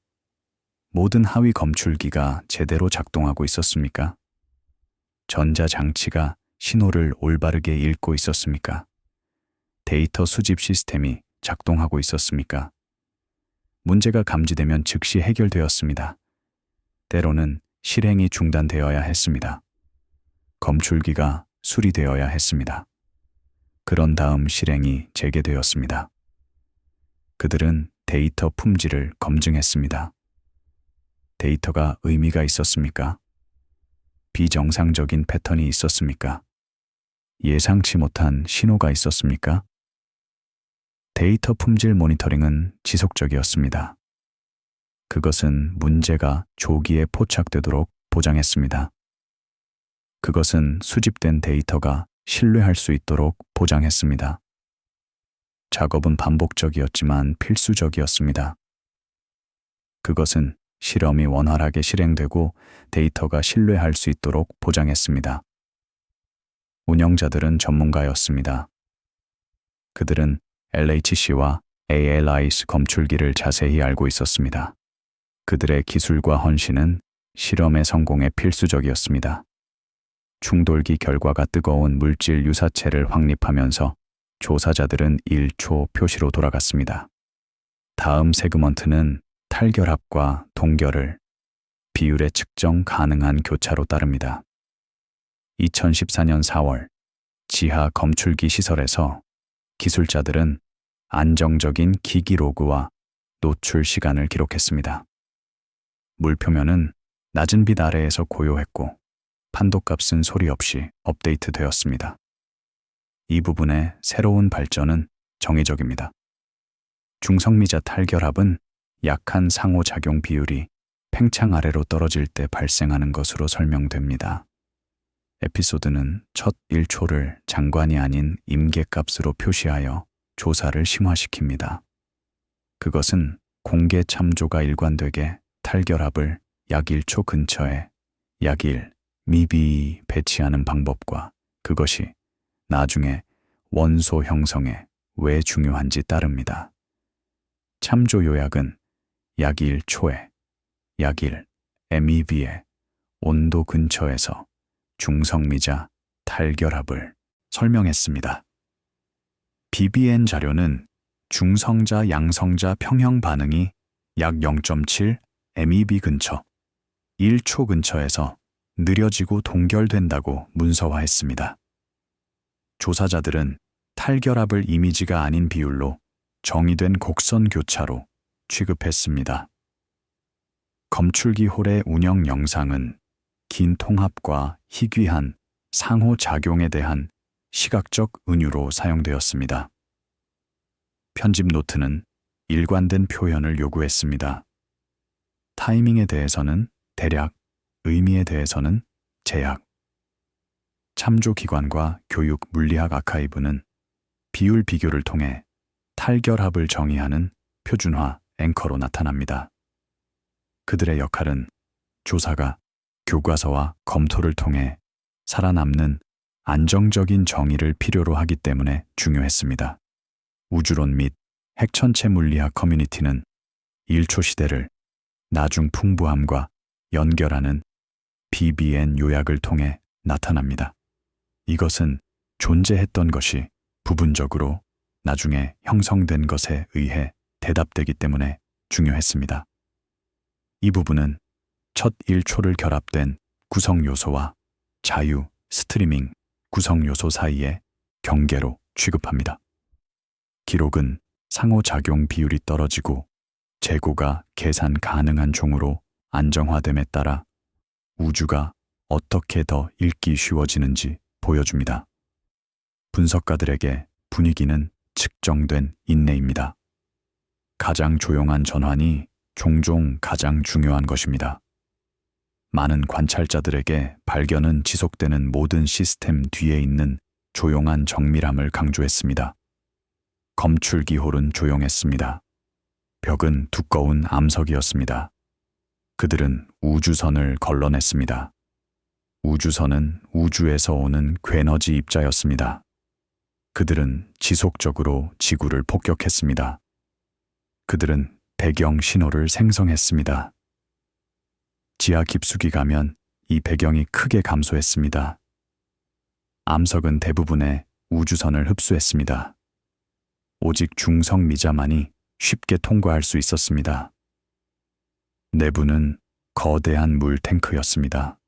모든 하위 검출기가 제대로 작동하고 있었습니까? 전자장치가 신호를 올바르게 읽고 있었습니까? 데이터 수집 시스템이 작동하고 있었습니까? 문제가 감지되면 즉시 해결되었습니다. 때로는 실행이 중단되어야 했습니다. 검출기가 수리되어야 했습니다. 그런 다음 실행이 재개되었습니다. 그들은 데이터 품질을 검증했습니다. 데이터가 의미가 있었습니까? 비정상적인 패턴이 있었습니까? 예상치 못한 신호가 있었습니까? 데이터 품질 모니터링은 지속적이었습니다. 그것은 문제가 조기에 포착되도록 보장했습니다. 그것은 수집된 데이터가 신뢰할 수 있도록 보장했습니다. 작업은 반복적이었지만 필수적이었습니다. 그것은 실험이 원활하게 실행되고 데이터가 신뢰할 수 있도록 보장했습니다. 운영자들은 전문가였습니다. 그들은 LHC와 ALIS 검출기를 자세히 알고 있었습니다. 그들의 기술과 헌신은 실험의 성공에 필수적이었습니다. 충돌기 결과가 뜨거운 물질 유사체를 확립하면서 조사자들은 1초 표시로 돌아갔습니다. 다음 세그먼트는 탈결합과 동결을 비율의 측정 가능한 교차로 따릅니다. 2014년 4월 지하 검출기 시설에서 기술자들은 안정적인 기기 로그와 노출 시간을 기록했습니다. 물 표면은 낮은 빛 아래에서 고요했고 판도값은 소리 없이 업데이트되었습니다. 이 부분의 새로운 발전은 정의적입니다. 중성미자 탈결합은 약한 상호작용 비율이 팽창 아래로 떨어질 때 발생하는 것으로 설명됩니다. 에피소드는 첫 1초를 장관이 아닌 임계값으로 표시하여 조사를 심화시킵니다. 그것은 공개 참조가 일관되게 탈결합을 약 1초 근처에 약 1 미비 배치하는 방법과 그것이 나중에 원소 형성에 왜 중요한지 따릅니다. 참조 요약은 약 1초에 약 1 MeV의 온도 근처에서 중성미자 탈결합을 설명했습니다. BBN 자료는 중성자 양성자 평형 반응이 약 0.7 MeV 근처 1초 근처에서 느려지고 동결된다고 문서화했습니다. 조사자들은 탈결합을 이미지가 아닌 비율로 정의된 곡선 교차로 취급했습니다. 검출기 홀의 운영 영상은 긴 통합과 희귀한 상호작용에 대한 시각적 은유로 사용되었습니다. 편집 노트는 일관된 표현을 요구했습니다. 타이밍에 대해서는 대략, 의미에 대해서는 제약. 참조기관과 교육 물리학 아카이브는 비율 비교를 통해 탈결합을 정의하는 표준화 앵커로 나타납니다. 그들의 역할은 조사가 교과서와 검토를 통해 살아남는 안정적인 정의를 필요로 하기 때문에 중요했습니다. 우주론 및 핵천체 물리학 커뮤니티는 1초 시대를 나중 풍부함과 연결하는 BBN 요약을 통해 나타납니다. 이것은 존재했던 것이 부분적으로 나중에 형성된 것에 의해 대답되기 때문에 중요했습니다. 이 부분은 첫 1초를 결합된 구성 요소와 자유, 스트리밍, 구성 요소 사이의 경계로 취급합니다. 기록은 상호작용 비율이 떨어지고 재고가 계산 가능한 종으로 안정화됨에 따라 우주가 어떻게 더 읽기 쉬워지는지 보여줍니다. 분석가들에게 분위기는 측정된 인내입니다. 가장 조용한 전환이 종종 가장 중요한 것입니다. 많은 관찰자들에게 발견은 지속되는 모든 시스템 뒤에 있는 조용한 정밀함을 강조했습니다. 검출기 홀은 조용했습니다. 벽은 두꺼운 암석이었습니다. 그들은 우주선을 걸러냈습니다. 우주선은 우주에서 오는 괴너지 입자였습니다. 그들은 지속적으로 지구를 폭격했습니다. 그들은 배경 신호를 생성했습니다. 지하 깊숙이 가면 이 배경이 크게 감소했습니다. 암석은 대부분의 우주선을 흡수했습니다. 오직 중성 미자만이 쉽게 통과할 수 있었습니다. 내부는 거대한 물 탱크였습니다.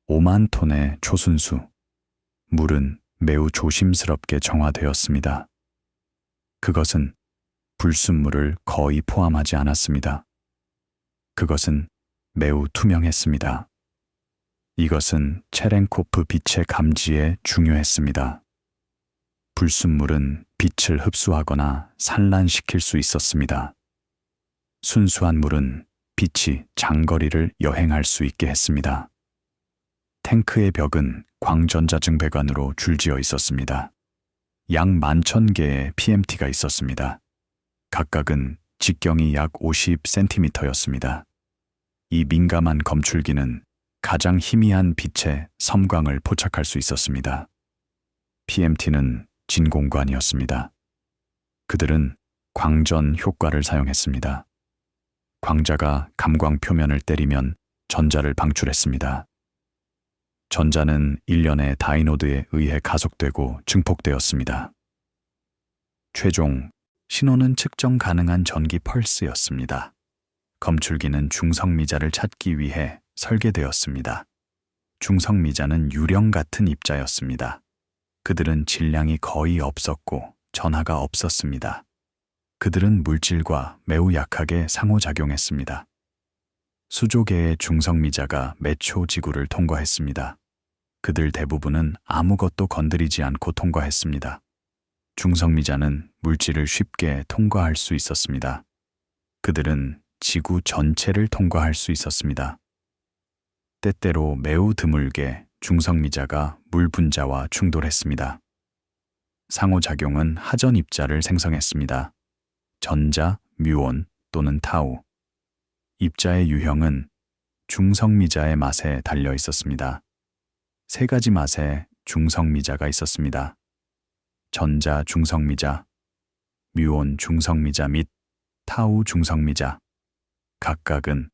5만 톤의 초순수. 물은 매우 조심스럽게 정화되었습니다. 그것은 불순물을 거의 포함하지 않았습니다. 그것은 매우 투명했습니다. 이것은 체렌코프 빛의 감지에 중요했습니다. 불순물은 빛을 흡수하거나 산란시킬 수 있었습니다. 순수한 물은 빛이 장거리를 여행할 수 있게 했습니다. 탱크의 벽은 광전자증 배관으로 줄지어 있었습니다. 약 11,000개의 PMT가 있었습니다. 각각은 직경이 약 50cm였습니다. 이 민감한 검출기는 가장 희미한 빛의 섬광을 포착할 수 있었습니다. PMT는 진공관이었습니다. 그들은 광전 효과를 사용했습니다. 광자가 감광 표면을 때리면 전자를 방출했습니다. 전자는 일련의 다이노드에 의해 가속되고 증폭되었습니다. 최종 신호는 측정 가능한 전기 펄스였습니다. 검출기는 중성미자를 찾기 위해 설계되었습니다. 중성미자는 유령 같은 입자였습니다. 그들은 질량이 거의 없었고 전하가 없었습니다. 그들은 물질과 매우 약하게 상호작용했습니다. 수조 개의 중성미자가 매초 지구를 통과했습니다. 그들 대부분은 아무것도 건드리지 않고 통과했습니다. 중성미자는 물질을 쉽게 통과할 수 있었습니다. 그들은 지구 전체를 통과할 수 있었습니다. 때때로 매우 드물게 중성미자가 물 분자와 충돌했습니다. 상호작용은 하전 입자를 생성했습니다. 전자, 뮤온 또는 타우. 입자의 유형은 중성미자의 맛에 달려 있었습니다. 세 가지 맛의 중성미자가 있었습니다. 전자 중성미자, 뮤온 중성미자 및 타우 중성미자. 각각은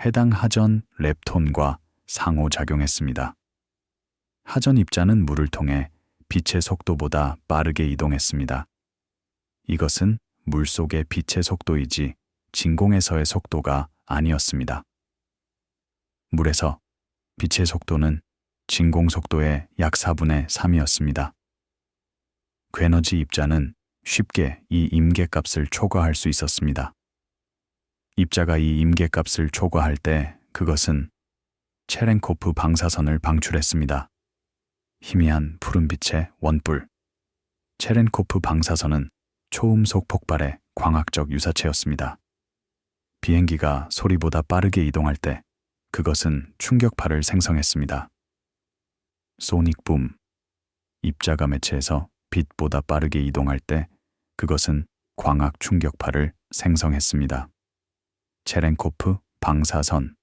해당 하전 렙톤과 상호작용했습니다. 하전 입자는 물을 통해 빛의 속도보다 빠르게 이동했습니다. 이것은 물속의 빛의 속도이지 진공에서의 속도가 아니었습니다. 물에서 빛의 속도는 진공 속도의 약 4분의 3이었습니다. 괴너지 입자는 쉽게 이 임계값을 초과할 수 있었습니다. 입자가 이 임계값을 초과할 때 그것은 체렌코프 방사선을 방출했습니다. 희미한 푸른빛의 원뿔. 체렌코프 방사선은 초음속 폭발의 광학적 유사체였습니다. 비행기가 소리보다 빠르게 이동할 때 그것은 충격파를 생성했습니다. 소닉붐. 입자가 매체에서 빛보다 빠르게 이동할 때 그것은 광학 충격파를 생성했습니다. 체렌코프 방사선.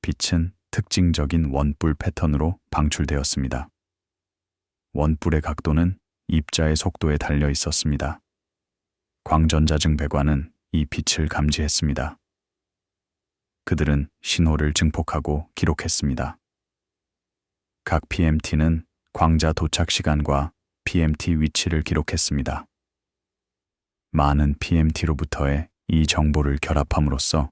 빛은 특징적인 원뿔 패턴으로 방출되었습니다. 원뿔의 각도는 입자의 속도에 달려 있었습니다. 광전자증 배관은 이 빛을 감지했습니다. 그들은 신호를 증폭하고 기록했습니다. 각 PMT는 광자 도착 시간과 PMT 위치를 기록했습니다. 많은 PMT로부터의 이 정보를 결합함으로써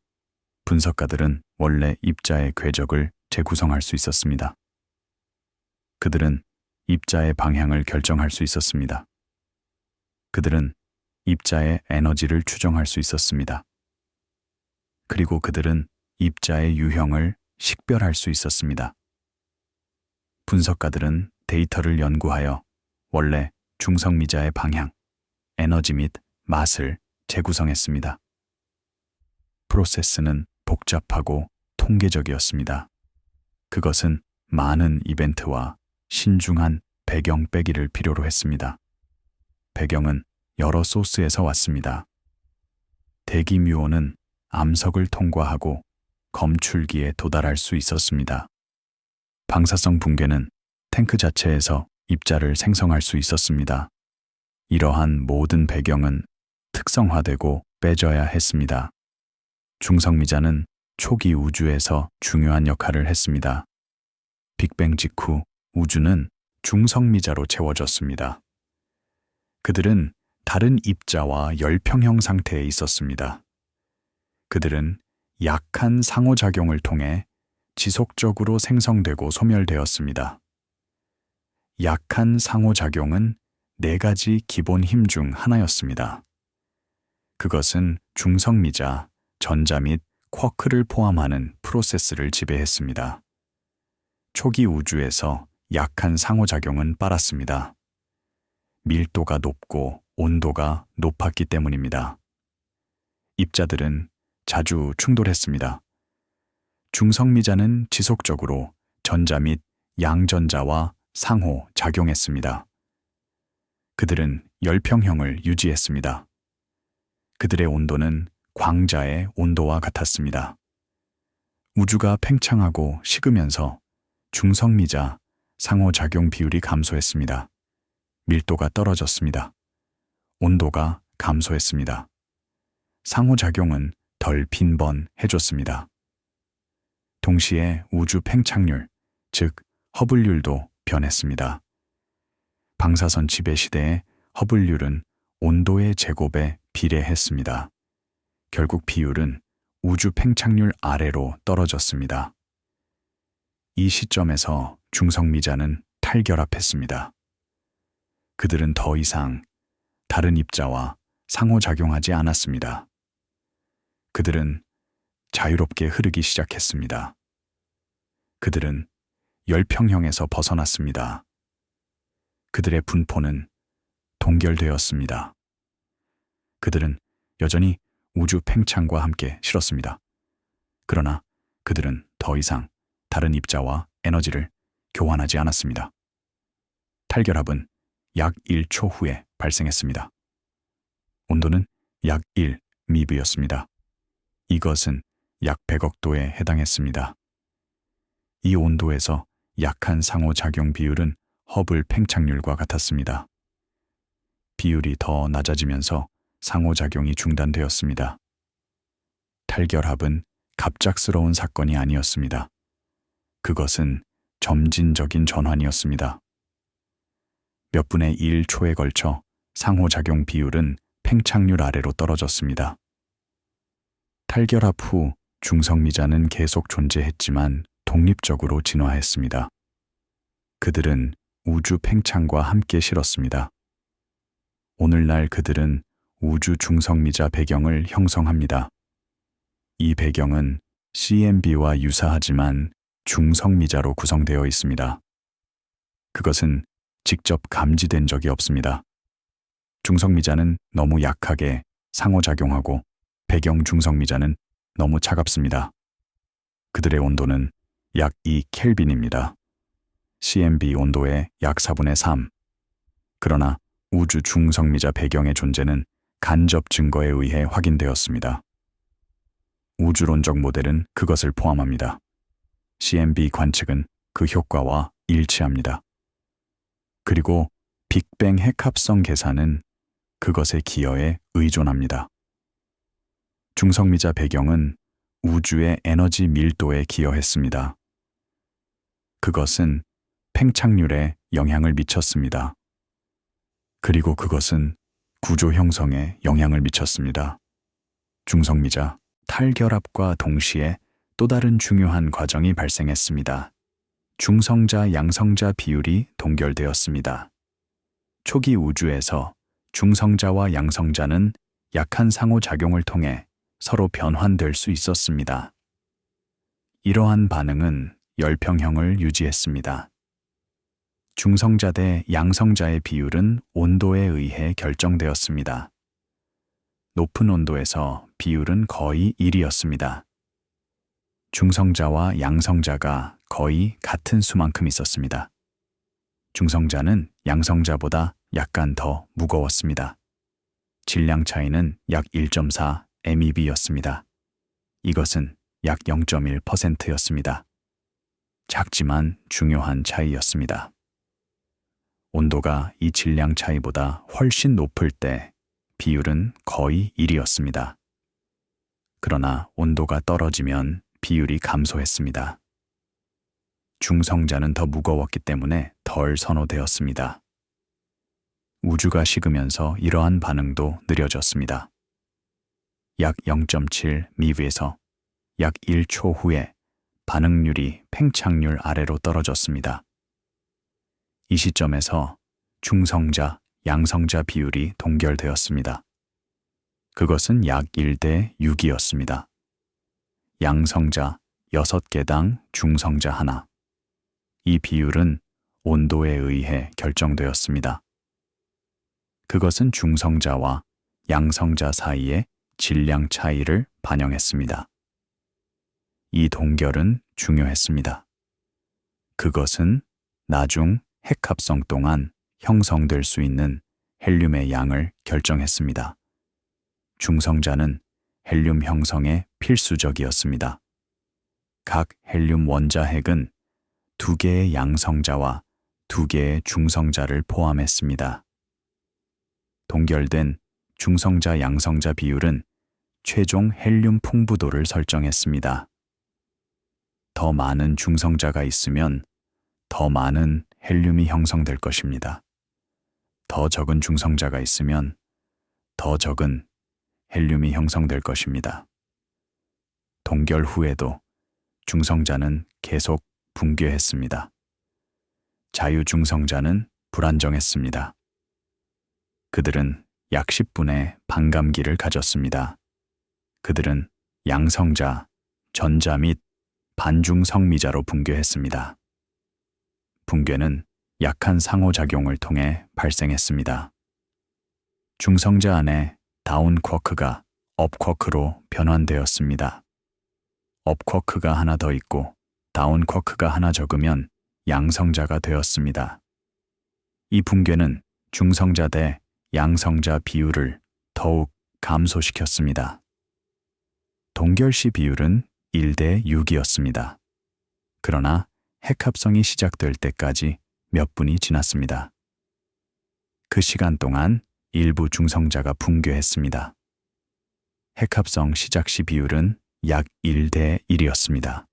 분석가들은 원래 입자의 궤적을 재구성할 수 있었습니다. 그들은 입자의 방향을 결정할 수 있었습니다. 그들은 입자의 에너지를 추정할 수 있었습니다. 그리고 그들은 입자의 유형을 식별할 수 있었습니다. 분석가들은 데이터를 연구하여 원래 중성미자의 방향, 에너지 및 맛을 재구성했습니다. 프로세스는 복잡하고 통계적이었습니다. 그것은 많은 이벤트와 신중한 배경 빼기를 필요로 했습니다. 배경은 여러 소스에서 왔습니다. 대기 뮤온은 암석을 통과하고 검출기에 도달할 수 있었습니다. 방사성 붕괴는 탱크 자체에서 입자를 생성할 수 있었습니다. 이러한 모든 배경은 특성화되고 빼져야 했습니다. 중성미자는 초기 우주에서 중요한 역할을 했습니다. 빅뱅 직후 우주는 중성미자로 채워졌습니다. 그들은 다른 입자와 열평형 상태에 있었습니다. 그들은 약한 상호작용을 통해 지속적으로 생성되고 소멸되었습니다. 약한 상호작용은 4가지 기본 힘 중 하나였습니다. 그것은 중성미자, 전자 및 쿼크를 포함하는 프로세스를 지배했습니다. 초기 우주에서 약한 상호작용은 빠랐습니다. 밀도가 높고 온도가 높았기 때문입니다. 입자들은 자주 충돌했습니다. 중성미자는 지속적으로 전자 및 양전자와 상호 작용했습니다. 그들은 열평형을 유지했습니다. 그들의 온도는 광자의 온도와 같았습니다. 우주가 팽창하고 식으면서 중성미자 상호작용 비율이 감소했습니다. 밀도가 떨어졌습니다. 온도가 감소했습니다. 상호작용은 덜 빈번해졌습니다. 동시에 우주 팽창률, 즉 허블률도 변했습니다. 방사선 지배 시대의 허블률은 온도의 제곱에 비례했습니다. 결국 비율은 우주 팽창률 아래로 떨어졌습니다. 이 시점에서 중성미자는 탈결합했습니다. 그들은 더 이상 다른 입자와 상호작용하지 않았습니다. 그들은 자유롭게 흐르기 시작했습니다. 그들은 열평형에서 벗어났습니다. 그들의 분포는 동결되었습니다. 그들은 여전히 우주 팽창과 함께 실었습니다. 그러나 그들은 더 이상 다른 입자와 에너지를 교환하지 않았습니다. 탈결합은 약 1초 후에 발생했습니다. 온도는 약 1미브였습니다. 이것은 약 100억 도에 해당했습니다. 이 온도에서 약한 상호작용 비율은 허블 팽창률과 같았습니다. 비율이 더 낮아지면서 상호작용이 중단되었습니다. 탈결합은 갑작스러운 사건이 아니었습니다. 그것은 점진적인 전환이었습니다. 몇 분의 1초에 걸쳐 상호작용 비율은 팽창률 아래로 떨어졌습니다. 탈결합 후 중성미자는 계속 존재했지만 독립적으로 진화했습니다. 그들은 우주 팽창과 함께 실었습니다. 오늘날 그들은 우주 중성미자 배경을 형성합니다. 이 배경은 CMB와 유사하지만 중성미자로 구성되어 있습니다. 그것은 직접 감지된 적이 없습니다. 중성미자는 너무 약하게 상호작용하고 배경 중성미자는 너무 차갑습니다. 그들의 온도는 약 2켈빈입니다. CMB 온도의 약 4분의 3. 그러나 우주 중성미자 배경의 존재는 간접 증거에 의해 확인되었습니다. 우주론적 모델은 그것을 포함합니다. CMB 관측은 그 효과와 일치합니다. 그리고 빅뱅 핵합성 계산은 그것의 기여에 의존합니다. 중성미자 배경은 우주의 에너지 밀도에 기여했습니다. 그것은 팽창률에 영향을 미쳤습니다. 그리고 그것은 구조 형성에 영향을 미쳤습니다. 중성미자 탈결합과 동시에 또 다른 중요한 과정이 발생했습니다. 중성자 양성자 비율이 동결되었습니다. 초기 우주에서 중성자와 양성자는 약한 상호작용을 통해 서로 변환될 수 있었습니다. 이러한 반응은 열평형을 유지했습니다. 중성자 대 양성자의 비율은 온도에 의해 결정되었습니다. 높은 온도에서 비율은 거의 1이었습니다. 중성자와 양성자가 거의 같은 수만큼 있었습니다. 중성자는 양성자보다 약간 더 무거웠습니다. 질량 차이는 약 1.4 MeV였습니다. 이것은 약 0.1%였습니다. 작지만 중요한 차이였습니다. 온도가 이 질량 차이보다 훨씬 높을 때 비율은 거의 1이었습니다. 그러나 온도가 떨어지면 비율이 감소했습니다. 중성자는 더 무거웠기 때문에 덜 선호되었습니다. 우주가 식으면서 이러한 반응도 느려졌습니다. 약 0.7 미브에서 약 1초 후에 반응률이 팽창률 아래로 떨어졌습니다. 이 시점에서 중성자, 양성자 비율이 동결되었습니다. 그것은 약 1대 6이었습니다. 양성자 6개당 중성자 하나. 이 비율은 온도에 의해 결정되었습니다. 그것은 중성자와 양성자 사이의 질량 차이를 반영했습니다. 이 동결은 중요했습니다. 그것은 나중 핵합성 동안 형성될 수 있는 헬륨의 양을 결정했습니다. 중성자는 헬륨 형성에 필수적이었습니다. 각 헬륨 원자핵은 2개의 양성자와 2개의 중성자를 포함했습니다. 동결된 중성자 양성자 비율은 최종 헬륨 풍부도를 설정했습니다. 더 많은 중성자가 있으면 더 많은 헬륨이 형성될 것입니다. 더 적은 중성자가 있으면 더 적은 헬륨이 형성될 것입니다. 동결 후에도 중성자는 계속 붕괴했습니다. 자유중성자는 불안정했습니다. 그들은 약 10분의 반감기를 가졌습니다. 그들은 양성자, 전자 및 반중성미자로 붕괴했습니다. 붕괴는 약한 상호작용을 통해 발생했습니다. 중성자 안에 다운 쿼크가 업 쿼크로 변환되었습니다. 업 쿼크가 하나 더 있고 다운 쿼크가 하나 적으면 양성자가 되었습니다. 이 붕괴는 중성자 대 양성자 비율을 더욱 감소시켰습니다. 동결 시 비율은 1대 6이었습니다. 그러나 핵합성이 시작될 때까지 몇 분이 지났습니다. 그 시간 동안 일부 중성자가 붕괴했습니다. 핵합성 시작 시 비율은 약 1대 1이었습니다.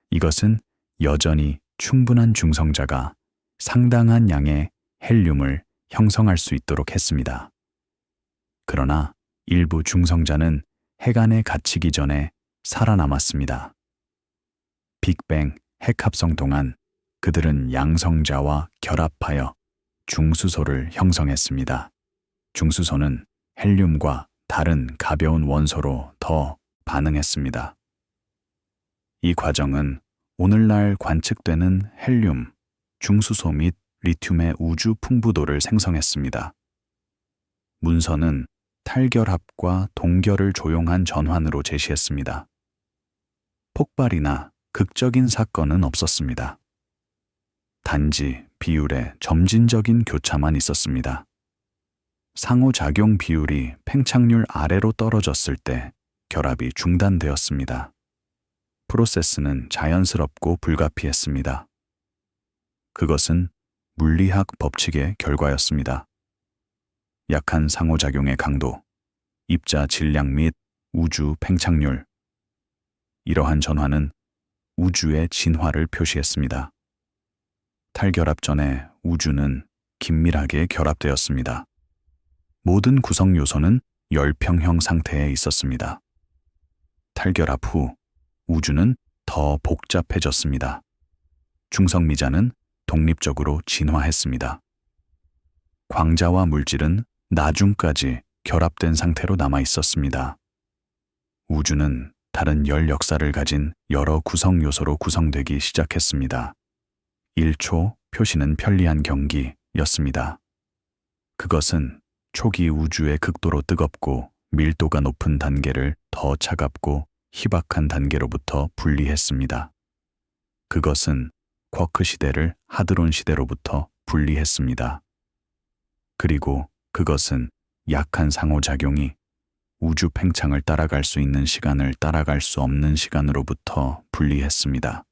이것은 여전히 충분한 중성자가 상당한 양의 헬륨을 형성할 수 있도록 했습니다. 그러나 일부 중성자는 핵 안에 갇히기 전에 살아남았습니다. 빅뱅 핵합성 동안 그들은 양성자와 결합하여 중수소를 형성했습니다. 중수소는 헬륨과 다른 가벼운 원소로 더 반응했습니다. 이 과정은 오늘날 관측되는 헬륨, 중수소 및 리튬의 우주 풍부도를 생성했습니다. 문서는 탈결합과 동결을 조용한 전환으로 제시했습니다. 폭발이나 극적인 사건은 없었습니다. 단지 비율의 점진적인 교차만 있었습니다. 상호작용 비율이 팽창률 아래로 떨어졌을 때 결합이 중단되었습니다. 프로세스는 자연스럽고 불가피했습니다. 그것은 물리학 법칙의 결과였습니다. 약한 상호작용의 강도, 입자 질량 및 우주 팽창률. 이러한 전환은 우주의 진화를 표시했습니다. 탈결합 전에 우주는 긴밀하게 결합되었습니다. 모든 구성 요소는 열평형 상태에 있었습니다. 탈결합 후 우주는 더 복잡해졌습니다. 중성미자는 독립적으로 진화했습니다. 광자와 물질은 나중까지 결합된 상태로 남아 있었습니다. 우주는 다른 열 역사를 가진 여러 구성 요소로 구성되기 시작했습니다. 1초 표시는 편리한 경기였습니다. 그것은 초기 우주의 극도로 뜨겁고 밀도가 높은 단계를 더 차갑고 희박한 단계로부터 분리했습니다. 그것은 쿼크 시대를 하드론 시대로부터 분리했습니다. 그리고 그것은 약한 상호작용이 우주 팽창을 따라갈 수 있는 시간을 따라갈 수 없는 시간으로부터 분리했습니다.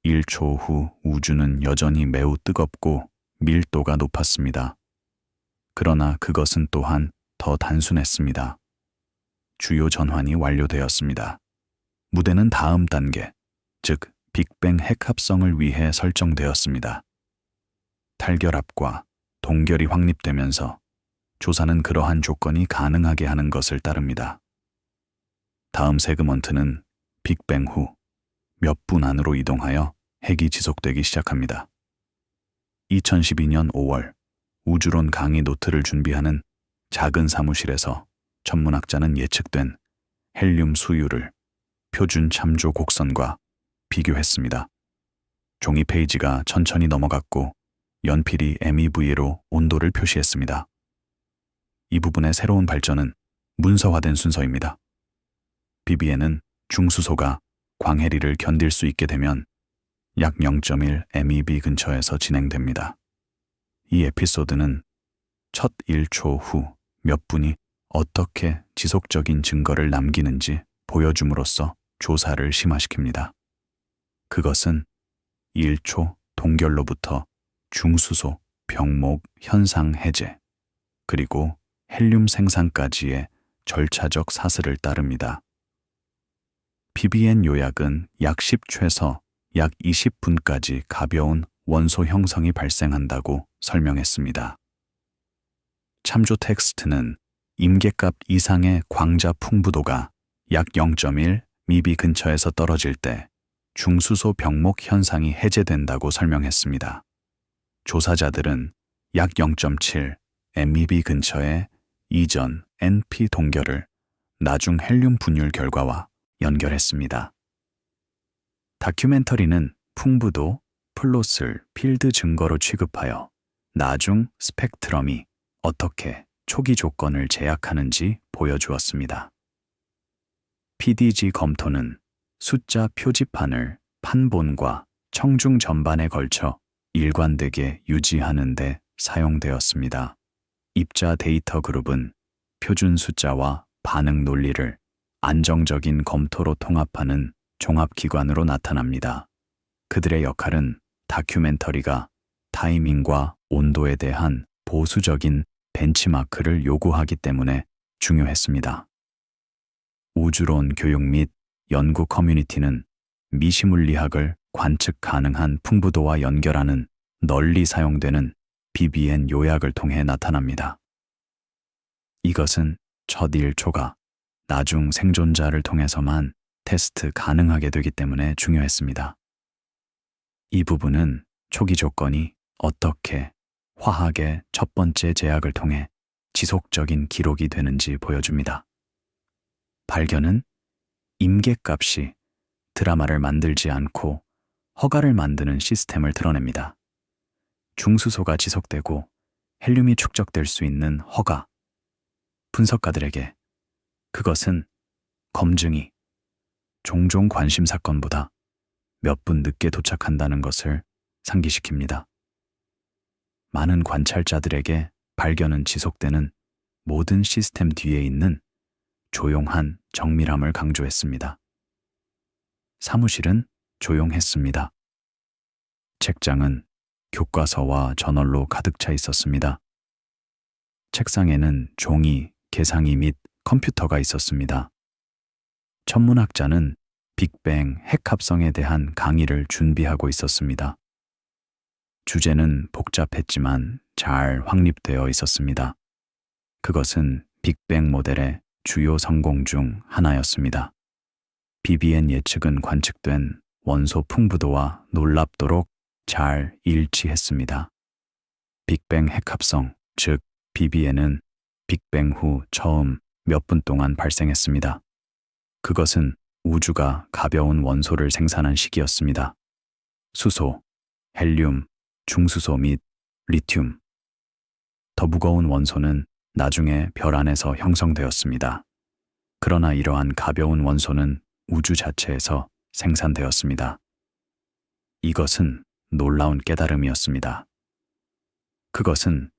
1초 후 우주는 여전히 매우 뜨겁고 밀도가 높았습니다. 그러나 그것은 또한 더 단순했습니다. 주요 전환이 완료되었습니다. 무대는 다음 단계, 즉 빅뱅 핵 합성을 위해 설정되었습니다. 탈결합과 동결이 확립되면서 조사는 그러한 조건이 가능하게 하는 것을 따릅니다. 다음 세그먼트는 빅뱅 후 몇 분 안으로 이동하여 핵이 지속되기 시작합니다. 2012년 5월 우주론 강의 노트를 준비하는 작은 사무실에서 천문학자는 예측된 헬륨 수율을 표준 참조 곡선과 비교했습니다. 종이 페이지가 천천히 넘어갔고 연필이 MEV로 온도를 표시했습니다. 이 부분의 새로운 발전은 문서화된 순서입니다. BBN은 중수소가 광해리를 견딜 수 있게 되면 약 0.1 MeV 근처에서 진행됩니다. 이 에피소드는 첫 1초 후 몇 분이 어떻게 지속적인 증거를 남기는지 보여줌으로써 조사를 심화시킵니다. 그것은 1초 동결로부터 중수소 병목 현상 해제, 그리고 헬륨 생산까지의 절차적 사슬을 따릅니다. BBN 요약은 약 10초에서 약 20분까지 가벼운 원소 형성이 발생한다고 설명했습니다. 참조 텍스트는 임계값 이상의 광자 풍부도가 약 0.1 MeV 근처에서 떨어질 때 중수소 병목 현상이 해제된다고 설명했습니다. 조사자들은 약 0.7 MeV 근처의 이전 NP 동결을 나중 헬륨 분율 결과와 연결했습니다. 다큐멘터리는 풍부도, 플롯을 필드 증거로 취급하여 나중 스펙트럼이 어떻게 초기 조건을 제약하는지 보여주었습니다. PDG 검토는 숫자 표지판을 판본과 청중 전반에 걸쳐 일관되게 유지하는 데 사용되었습니다. 입자 데이터 그룹은 표준 숫자와 반응 논리를 안정적인 검토로 통합하는 종합기관으로 나타납니다. 그들의 역할은 다큐멘터리가 타이밍과 온도에 대한 보수적인 벤치마크를 요구하기 때문에 중요했습니다. 우주론 교육 및 연구 커뮤니티는 미시물리학을 관측 가능한 풍부도와 연결하는 널리 사용되는 BBN 요약을 통해 나타납니다. 이것은 첫 1초가 나중 생존자를 통해서만 테스트 가능하게 되기 때문에 중요했습니다. 이 부분은 초기 조건이 어떻게 화학의 첫 번째 제약을 통해 지속적인 기록이 되는지 보여줍니다. 발견은 임계값이 드라마를 만들지 않고 허가를 만드는 시스템을 드러냅니다. 중수소가 지속되고 헬륨이 축적될 수 있는 허가. 분석가들에게 그것은 검증이 종종 관심 사건보다 몇 분 늦게 도착한다는 것을 상기시킵니다. 많은 관찰자들에게 발견은 지속되는 모든 시스템 뒤에 있는 조용한 정밀함을 강조했습니다. 사무실은 조용했습니다. 책장은 교과서와 저널로 가득 차 있었습니다. 책상에는 종이, 계상이 및 컴퓨터가 있었습니다. 천문학자는 빅뱅 핵 합성에 대한 강의를 준비하고 있었습니다. 주제는 복잡했지만 잘 확립되어 있었습니다. 그것은 빅뱅 모델의 주요 성공 중 하나였습니다. BBN 예측은 관측된 원소 풍부도와 놀랍도록 잘 일치했습니다. 빅뱅 핵 합성, 즉 BBN은 빅뱅 후 처음 몇 분 동안 발생했습니다. 그것은 우주가 가벼운 원소를 생산한 시기였습니다. 수소, 헬륨, 중수소 및 리튬. 더 무거운 원소는 나중에 별 안에서 형성되었습니다. 그러나 이러한 가벼운 원소는 우주 자체에서 생산되었습니다. 이것은 놀라운 깨달음이었습니다. 그것은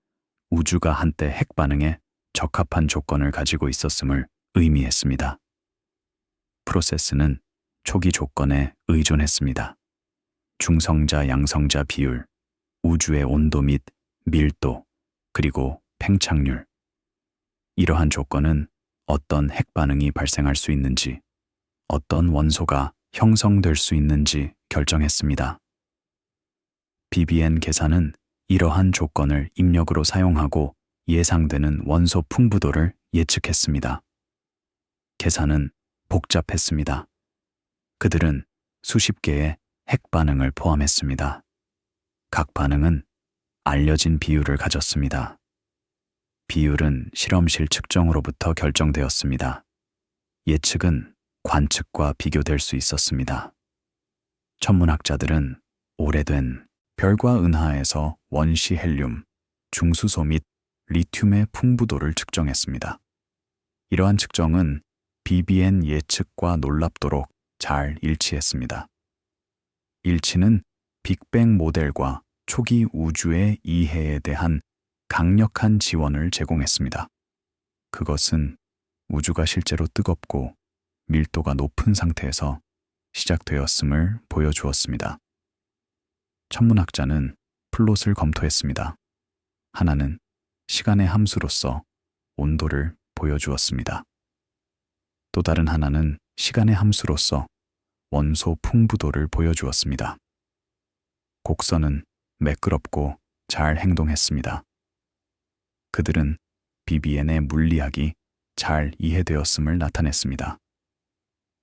우주가 한때 핵 반응에 적합한 조건을 가지고 있었음을 의미했습니다. 프로세스는 초기 조건에 의존했습니다. 중성자 양성자 비율, 우주의 온도 및 밀도, 그리고 팽창률. 이러한 조건은 어떤 핵 반응이 발생할 수 있는지, 어떤 원소가 형성될 수 있는지 결정했습니다. BBN 계산은 이러한 조건을 입력으로 사용하고 예상되는 원소 풍부도를 예측했습니다. 계산은 복잡했습니다. 그들은 수십 개의 핵 반응을 포함했습니다. 각 반응은 알려진 비율을 가졌습니다. 비율은 실험실 측정으로부터 결정되었습니다. 예측은 관측과 비교될 수 있었습니다. 천문학자들은 오래된 별과 은하에서 원시 헬륨, 중수소 및 리튬의 풍부도를 측정했습니다. 이러한 측정은 BBN 예측과 놀랍도록 잘 일치했습니다. 일치는 빅뱅 모델과 초기 우주의 이해에 대한 강력한 지원을 제공했습니다. 그것은 우주가 실제로 뜨겁고 밀도가 높은 상태에서 시작되었음을 보여주었습니다. 천문학자는 플롯을 검토했습니다. 하나는 시간의 함수로서 온도를 보여주었습니다. 또 다른 하나는 시간의 함수로서 원소 풍부도를 보여주었습니다. 곡선은 매끄럽고 잘 행동했습니다. 그들은 BBN의 물리학이 잘 이해되었음을 나타냈습니다.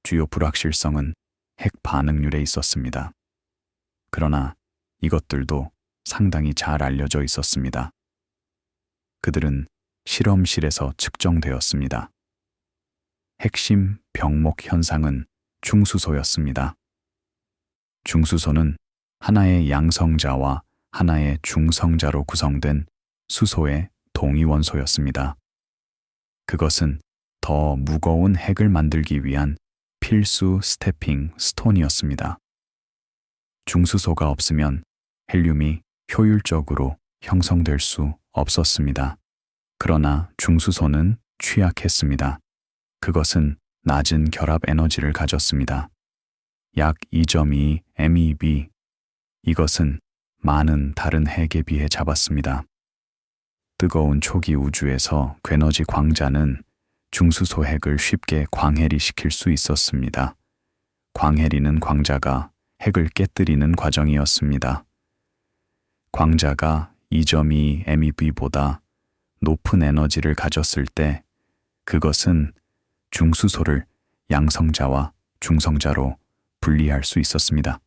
주요 불확실성은 핵 반응률에 있었습니다. 그러나 이것들도 상당히 잘 알려져 있었습니다. 그들은 실험실에서 측정되었습니다. 핵심 병목 현상은 중수소였습니다. 중수소는 하나의 양성자와 하나의 중성자로 구성된 수소의 동위원소였습니다. 그것은 더 무거운 핵을 만들기 위한 필수 스태핑 스톤이었습니다. 중수소가 없으면 헬륨이 효율적으로 형성될 수 없었습니다. 그러나 중수소는 취약했습니다. 그것은 낮은 결합 에너지를 가졌습니다. 약 2.2 MeV. 이것은 많은 다른 핵에 비해 작았습니다. 뜨거운 초기 우주에서 괴너지 광자는 중수소 핵을 쉽게 광해리시킬 수 있었습니다. 광해리는 광자가 핵을 깨뜨리는 과정이었습니다. 광자가 2.2 MeV보다 높은 에너지를 가졌을 때 그것은 중수소를 양성자와 중성자로 분리할 수 있었습니다.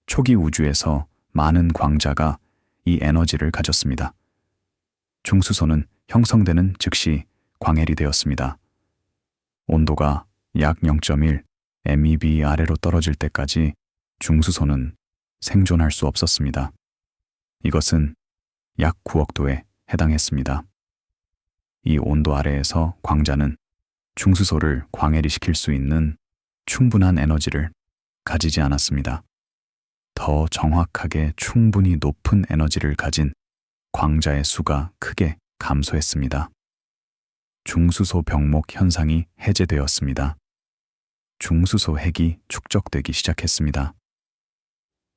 초기 우주에서 많은 광자가 이 에너지를 가졌습니다. 중수소는 형성되는 즉시 광헬이 되었습니다. 온도가 약 0.1 MeV 아래로 떨어질 때까지 중수소는 생존할 수 없었습니다. 이것은 약 9억 도에 해당했습니다. 이 온도 아래에서 광자는 중수소를 광해리시킬 수 있는 충분한 에너지를 가지지 않았습니다. 더 정확하게 충분히 높은 에너지를 가진 광자의 수가 크게 감소했습니다. 중수소 병목 현상이 해제되었습니다. 중수소 핵이 축적되기 시작했습니다.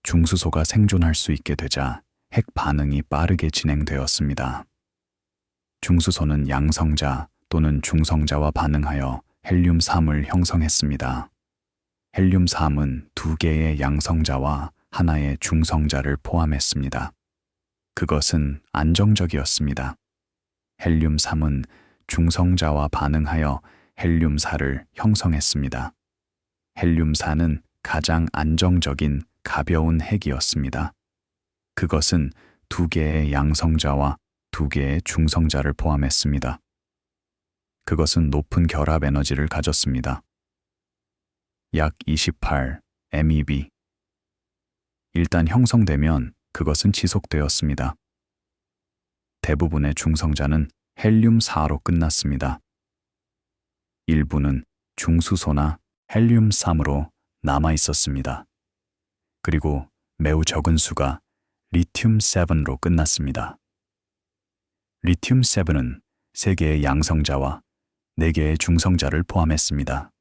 중수소가 생존할 수 있게 되자 핵 반응이 빠르게 진행되었습니다. 중수소는 양성자 또는 중성자와 반응하여 헬륨3을 형성했습니다. 헬륨3은 2개의 양성자와 하나의 중성자를 포함했습니다. 그것은 안정적이었습니다. 헬륨3은 중성자와 반응하여 헬륨4를 형성했습니다. 헬륨4는 가장 안정적인 가벼운 핵이었습니다. 그것은 2개의 양성자와 2개의 중성자를 포함했습니다. 그것은 높은 결합 에너지를 가졌습니다. 약 28 MeV. 일단 형성되면 그것은 지속되었습니다. 대부분의 중성자는 헬륨4로 끝났습니다. 일부는 중수소나 헬륨3으로 남아 있었습니다. 그리고 매우 적은 수가 리튬7로 끝났습니다. 리튬7은 3개의 양성자와 4개의 중성자를 포함했습니다.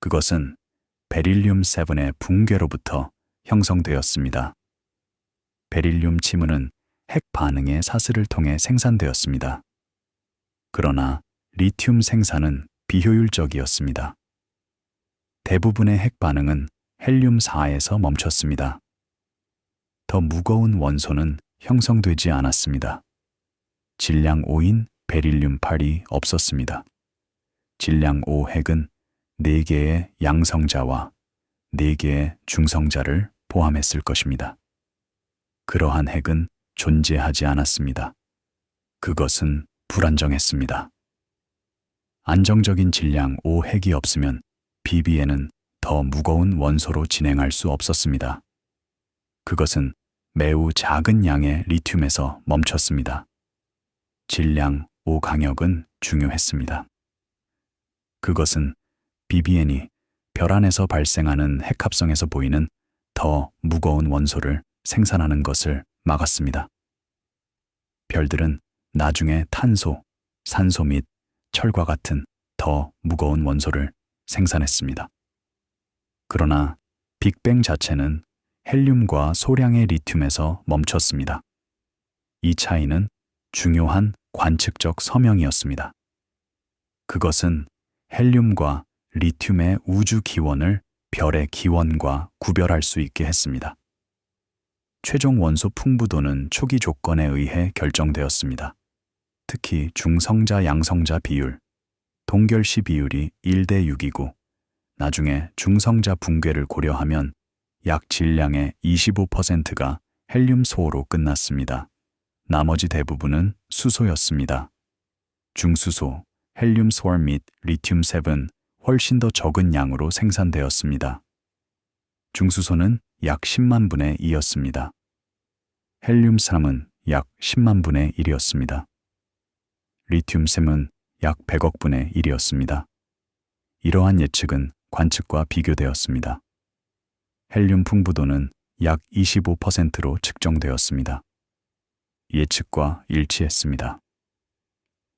그것은 베릴륨7의 붕괴로부터 형성되었습니다. 베릴륨 침은 핵 반응의 사슬을 통해 생산되었습니다. 그러나 리튬 생산은 비효율적이었습니다. 대부분의 핵 반응은 헬륨-4에서 멈췄습니다. 더 무거운 원소는 형성되지 않았습니다. 질량 5인 베릴륨-8이 없었습니다. 질량 5 핵은 4개의 양성자와 4개의 중성자를 포함했을 것입니다. 그러한 핵은 존재하지 않았습니다. 그것은 불안정했습니다. 안정적인 질량 5 핵이 없으면 BBN은 더 무거운 원소로 진행할 수 없었습니다. 그것은 매우 작은 양의 리튬에서 멈췄습니다. 질량 5 강역은 중요했습니다. 그것은 BBN이 별 안에서 발생하는 핵합성에서 보이는 더 무거운 원소를 생산하는 것을 막았습니다. 별들은 나중에 탄소, 산소 및 철과 같은 더 무거운 원소를 생산했습니다. 그러나 빅뱅 자체는 헬륨과 소량의 리튬에서 멈췄습니다. 이 차이는 중요한 관측적 서명이었습니다. 그것은 헬륨과 리튬의 우주 기원을 별의 기원과 구별할 수 있게 했습니다. 최종 원소 풍부도는 초기 조건에 의해 결정되었습니다. 특히 중성자 양성자 비율, 동결시 비율이 1대 6이고 나중에 중성자 붕괴를 고려하면 약 질량의 25%가 헬륨 소호로 끝났습니다. 나머지 대부분은 수소였습니다. 중수소, 헬륨 4 및 리튬 7은 훨씬 더 적은 양으로 생산되었습니다. 중수소는 약 10만 분의 2였습니다. 헬륨 3은 약 10만 분의 1이었습니다. 리튬 3은 약 100억 분의 1이었습니다. 이러한 예측은 관측과 비교되었습니다. 헬륨 풍부도는 약 25%로 측정되었습니다. 예측과 일치했습니다.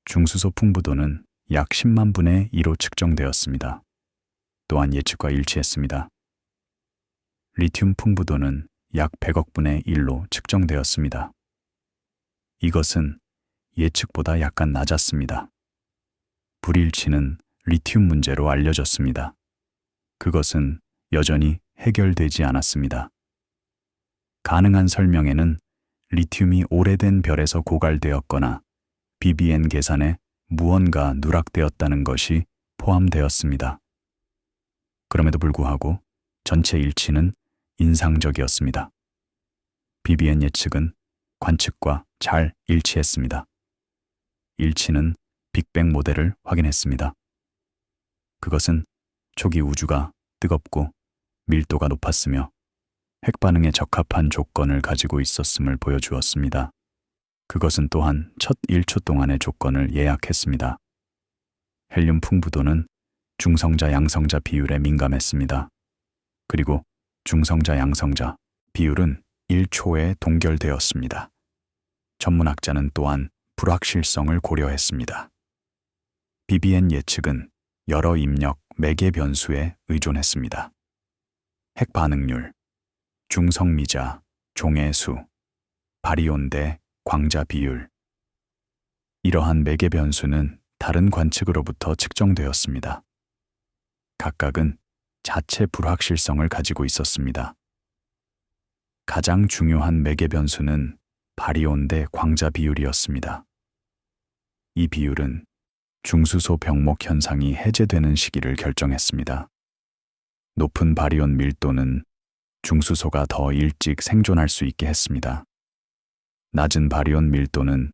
중수소 풍부도는 약 10만 분의 2로 측정되었습니다. 또한 예측과 일치했습니다. 리튬 풍부도는 약 100억 분의 1로 측정되었습니다. 이것은 예측보다 약간 낮았습니다. 불일치는 리튬 문제로 알려졌습니다. 그것은 여전히 해결되지 않았습니다. 가능한 설명에는 리튬이 오래된 별에서 고갈되었거나 BBN 계산에 무언가 누락되었다는 것이 포함되었습니다. 그럼에도 불구하고 전체 일치는 인상적이었습니다. BBN 예측은 관측과 잘 일치했습니다. 일치는 빅뱅 모델을 확인했습니다. 그것은 초기 우주가 뜨겁고 밀도가 높았으며 핵반응에 적합한 조건을 가지고 있었음을 보여주었습니다. 그것은 또한 첫 1초 동안의 조건을 예약했습니다. 헬륨 풍부도는 중성자 양성자 비율에 민감했습니다. 그리고 중성자 양성자 비율은 1초에 동결되었습니다. 전문학자는 또한 불확실성을 고려했습니다. BBN 예측은 여러 입력 매개 변수에 의존했습니다. 핵 반응률, 중성미자, 종의 수, 바리온 대 광자 비율. 이러한 매개 변수는 다른 관측으로부터 측정되었습니다. 각각은 자체 불확실성을 가지고 있었습니다. 가장 중요한 매개 변수는 바리온 대 광자 비율이었습니다. 이 비율은 중수소 병목 현상이 해제되는 시기를 결정했습니다. 높은 바리온 밀도는 중수소가 더 일찍 생존할 수 있게 했습니다. 낮은 바리온 밀도는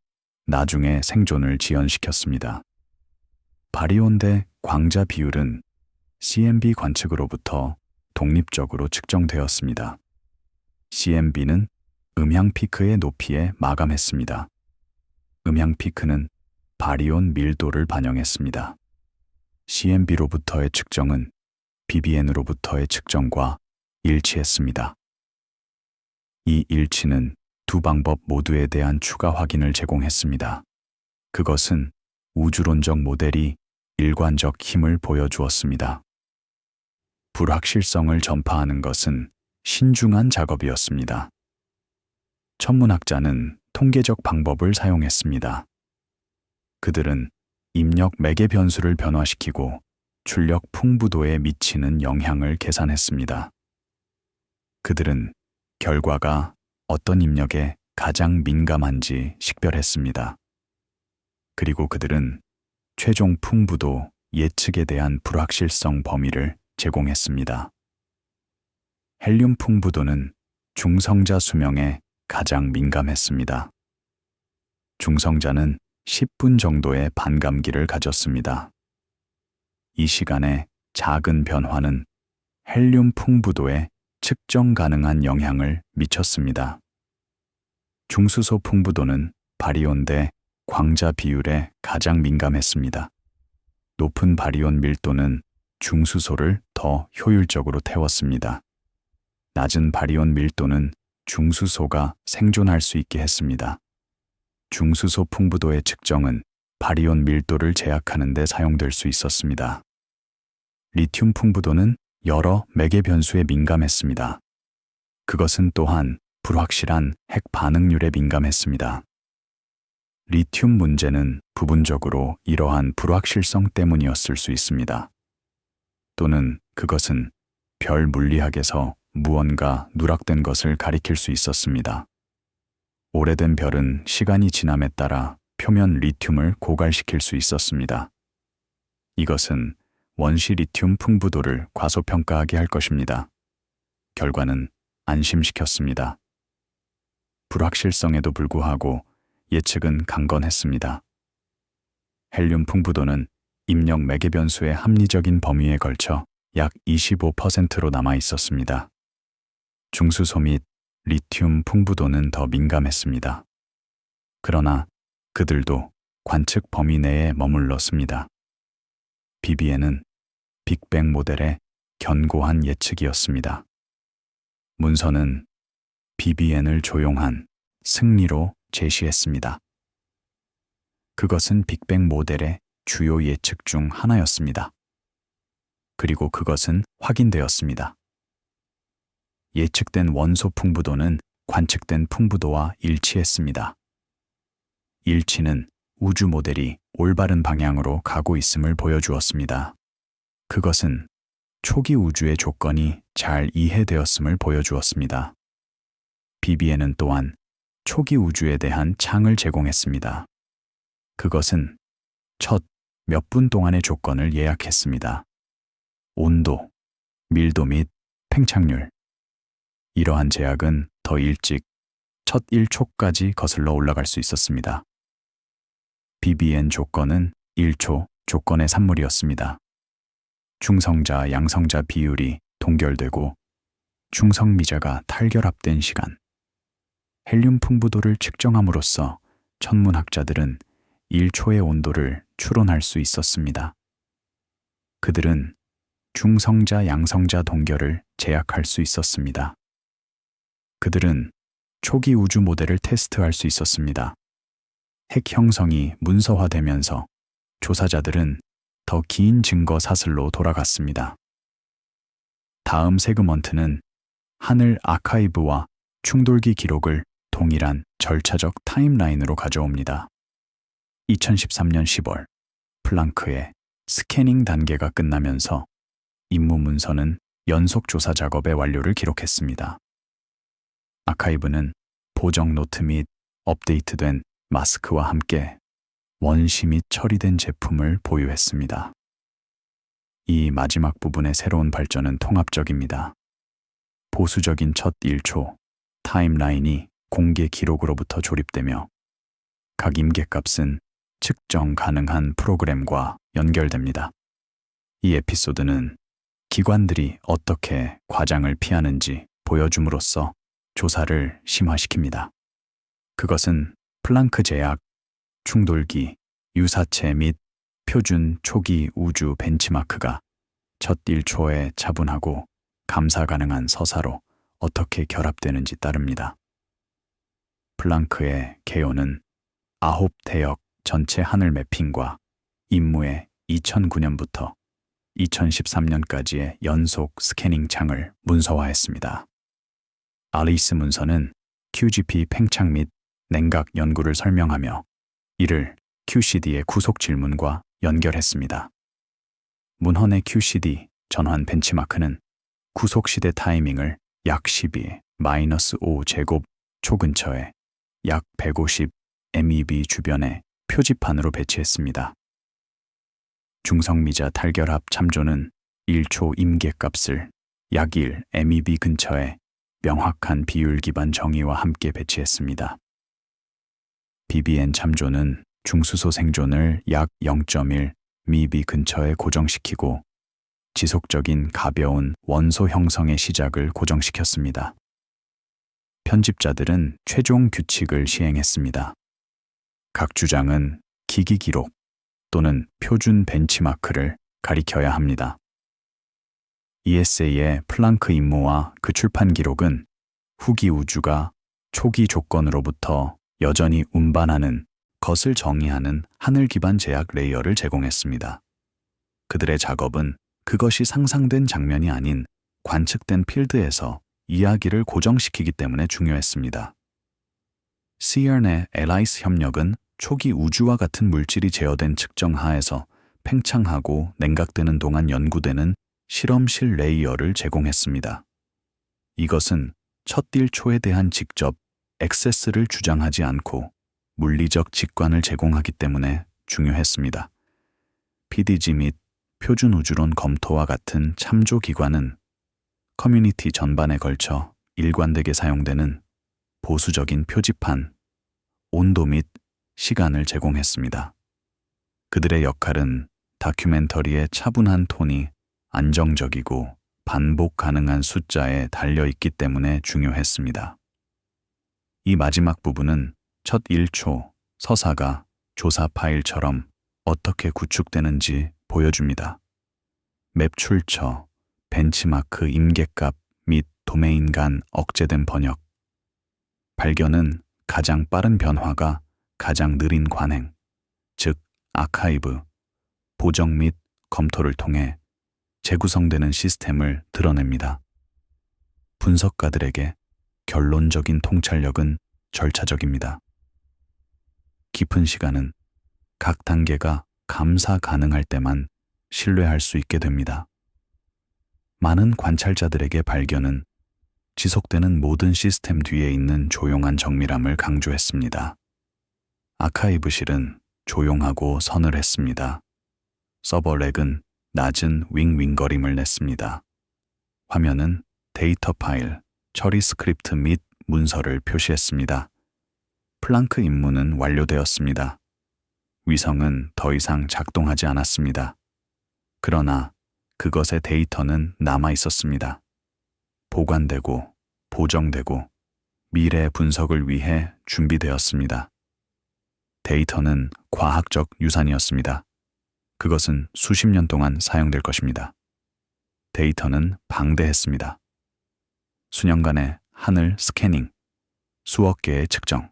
나중에 생존을 지연시켰습니다. 바리온 대 광자 비율은 CMB 관측으로부터 독립적으로 측정되었습니다. CMB는 음향 피크의 높이에 마감했습니다. 음향 피크는 바리온 밀도를 반영했습니다. CMB로부터의 측정은 BBN으로부터의 측정과 일치했습니다. 이 일치는 두 방법 모두에 대한 추가 확인을 제공했습니다. 그것은 우주론적 모델이 일관적 힘을 보여주었습니다. 불확실성을 전파하는 것은 신중한 작업이었습니다. 천문학자는 통계적 방법을 사용했습니다. 그들은 입력 매개 변수를 변화시키고 출력 풍부도에 미치는 영향을 계산했습니다. 그들은 결과가 어떤 입력에 가장 민감한지 식별했습니다. 그리고 그들은 최종 풍부도 예측에 대한 불확실성 범위를 제공했습니다. 헬륨 풍부도는 중성자 수명에 가장 민감했습니다. 중성자는 10분 정도의 반감기를 가졌습니다. 이 시간의 작은 변화는 헬륨 풍부도에 측정 가능한 영향을 미쳤습니다. 중수소 풍부도는 바리온 대 광자 비율에 가장 민감했습니다. 높은 바리온 밀도는 중수소를 더 효율적으로 태웠습니다. 낮은 바리온 밀도는 중수소가 생존할 수 있게 했습니다. 중수소 풍부도의 측정은 바리온 밀도를 제약하는 데 사용될 수 있었습니다. 리튬 풍부도는 여러 매개 변수에 민감했습니다. 그것은 또한 불확실한 핵 반응률에 민감했습니다. 리튬 문제는 부분적으로 이러한 불확실성 때문이었을 수 있습니다. 또는 그것은 별 물리학에서 무언가 누락된 것을 가리킬 수 있었습니다. 오래된 별은 시간이 지남에 따라 표면 리튬을 고갈시킬 수 있었습니다. 이것은 원시 리튬 풍부도를 과소평가하게 할 것입니다. 결과는 안심시켰습니다. 불확실성에도 불구하고 예측은 강건했습니다. 헬륨 풍부도는 입력 매개 변수의 합리적인 범위에 걸쳐 약 25%로 남아 있었습니다. 중수소 및 리튬 풍부도는 더 민감했습니다. 그러나 그들도 관측 범위 내에 머물렀습니다. BBN은 빅뱅 모델의 견고한 예측이었습니다. 문서는 BBN을 조용한 승리로 제시했습니다. 그것은 빅뱅 모델의 주요 예측 중 하나였습니다. 그리고 그것은 확인되었습니다. 예측된 원소 풍부도는 관측된 풍부도와 일치했습니다. 일치는 우주 모델이 올바른 방향으로 가고 있음을 보여주었습니다. 그것은 초기 우주의 조건이 잘 이해되었음을 보여주었습니다. BBN은 또한 초기 우주에 대한 창을 제공했습니다. 그것은 첫 몇 분 동안의 조건을 예약했습니다. 온도, 밀도 및 팽창률. 이러한 제약은 더 일찍 첫 1초까지 거슬러 올라갈 수 있었습니다. BBN 조건은 1초 조건의 산물이었습니다. 중성자, 양성자 비율이 동결되고 중성미자가 탈결합된 시간. 헬륨 풍부도를 측정함으로써 천문학자들은 1초의 온도를 추론할 수 있었습니다. 그들은 중성자, 양성자 동결을 제약할 수 있었습니다. 그들은 초기 우주 모델을 테스트할 수 있었습니다. 핵 형성이 문서화되면서 조사자들은 더 긴 증거 사슬로 돌아갔습니다. 다음 세그먼트는 하늘 아카이브와 충돌기 기록을 동일한 절차적 타임라인으로 가져옵니다. 2013년 10월, 플랑크의 스캐닝 단계가 끝나면서 임무 문서는 연속 조사 작업의 완료를 기록했습니다. 아카이브는 보정 노트 및 업데이트된 마스크와 함께 원시 및 처리된 제품을 보유했습니다. 이 마지막 부분의 새로운 발전은 통합적입니다. 보수적인 첫 1초 타임라인이 공개 기록으로부터 조립되며 각 임계값은 측정 가능한 프로그램과 연결됩니다. 이 에피소드는 기관들이 어떻게 과장을 피하는지 보여줌으로써 조사를 심화시킵니다. 그것은 플랑크 제약, 충돌기, 유사체 및 표준 초기 우주 벤치마크가 첫 1초에 차분하고 감사 가능한 서사로 어떻게 결합되는지 따릅니다. 플랑크의 개요는 아홉 대역 전체 하늘 매핑과 임무의 2009년부터 2013년까지의 연속 스캐닝 창을 문서화했습니다. 알리스 문서는 QGP 팽창 및 냉각 연구를 설명하며 이를 QCD의 구속 질문과 연결했습니다. 문헌의 QCD 전환 벤치마크는 구속 시대 타이밍을 약 12-5 제곱 초 근처에 약 150 MeV 주변에 표지판으로 배치했습니다. 중성미자 탈결합 참조는 1초 임계값을 약 1 MeV 근처에 명확한 비율 기반 정의와 함께 배치했습니다. BBN 참조는 중수소 생존을 약 0.1 MeV 근처에 고정시키고 지속적인 가벼운 원소 형성의 시작을 고정시켰습니다. 편집자들은 최종 규칙을 시행했습니다. 각 주장은 기기 기록 또는 표준 벤치마크를 가리켜야 합니다. ESA의 플랑크 임무와 그 출판 기록은 후기 우주가 초기 조건으로부터 여전히 운반하는 것을 정의하는 하늘 기반 제약 레이어를 제공했습니다. 그들의 작업은 그것이 상상된 장면이 아닌 관측된 필드에서 이야기를 고정시키기 때문에 중요했습니다. CERN의 LICE 협력은 초기 우주와 같은 물질이 제어된 측정 하에서 팽창하고 냉각되는 동안 연구되는 실험실 레이어를 제공했습니다. 이것은 첫 딜초에 대한 직접 액세스를 주장하지 않고 물리적 직관을 제공하기 때문에 중요했습니다. PDG 및 표준 우주론 검토와 같은 참조 기관은 커뮤니티 전반에 걸쳐 일관되게 사용되는 보수적인 표지판, 온도 및 시간을 제공했습니다. 그들의 역할은 다큐멘터리의 차분한 톤이 안정적이고 반복 가능한 숫자에 달려있기 때문에 중요했습니다. 이 마지막 부분은 첫 1초 서사가 조사 파일처럼 어떻게 구축되는지 보여줍니다. 맵 출처, 벤치마크 임계값 및 도메인 간 억제된 번역. 발견은 가장 빠른 변화가 가장 느린 관행, 즉 아카이브, 보정 및 검토를 통해 재구성되는 시스템을 드러냅니다. 분석가들에게 결론적인 통찰력은 절차적입니다. 깊은 시간은 각 단계가 감사 가능할 때만 신뢰할 수 있게 됩니다. 많은 관찰자들에게 발견은 지속되는 모든 시스템 뒤에 있는 조용한 정밀함을 강조했습니다. 아카이브실은 조용하고 서늘했습니다. 서버렉은 낮은 윙윙거림을 냈습니다. 화면은 데이터 파일, 처리 스크립트 및 문서를 표시했습니다. 플랑크 임무는 완료되었습니다. 위성은 더 이상 작동하지 않았습니다. 그러나 그것의 데이터는 남아 있었습니다. 보관되고 보정되고 미래 분석을 위해 준비되었습니다. 데이터는 과학적 유산이었습니다. 그것은 수십 년 동안 사용될 것입니다. 데이터는 방대했습니다. 수년간의 하늘 스캐닝, 수억 개의 측정,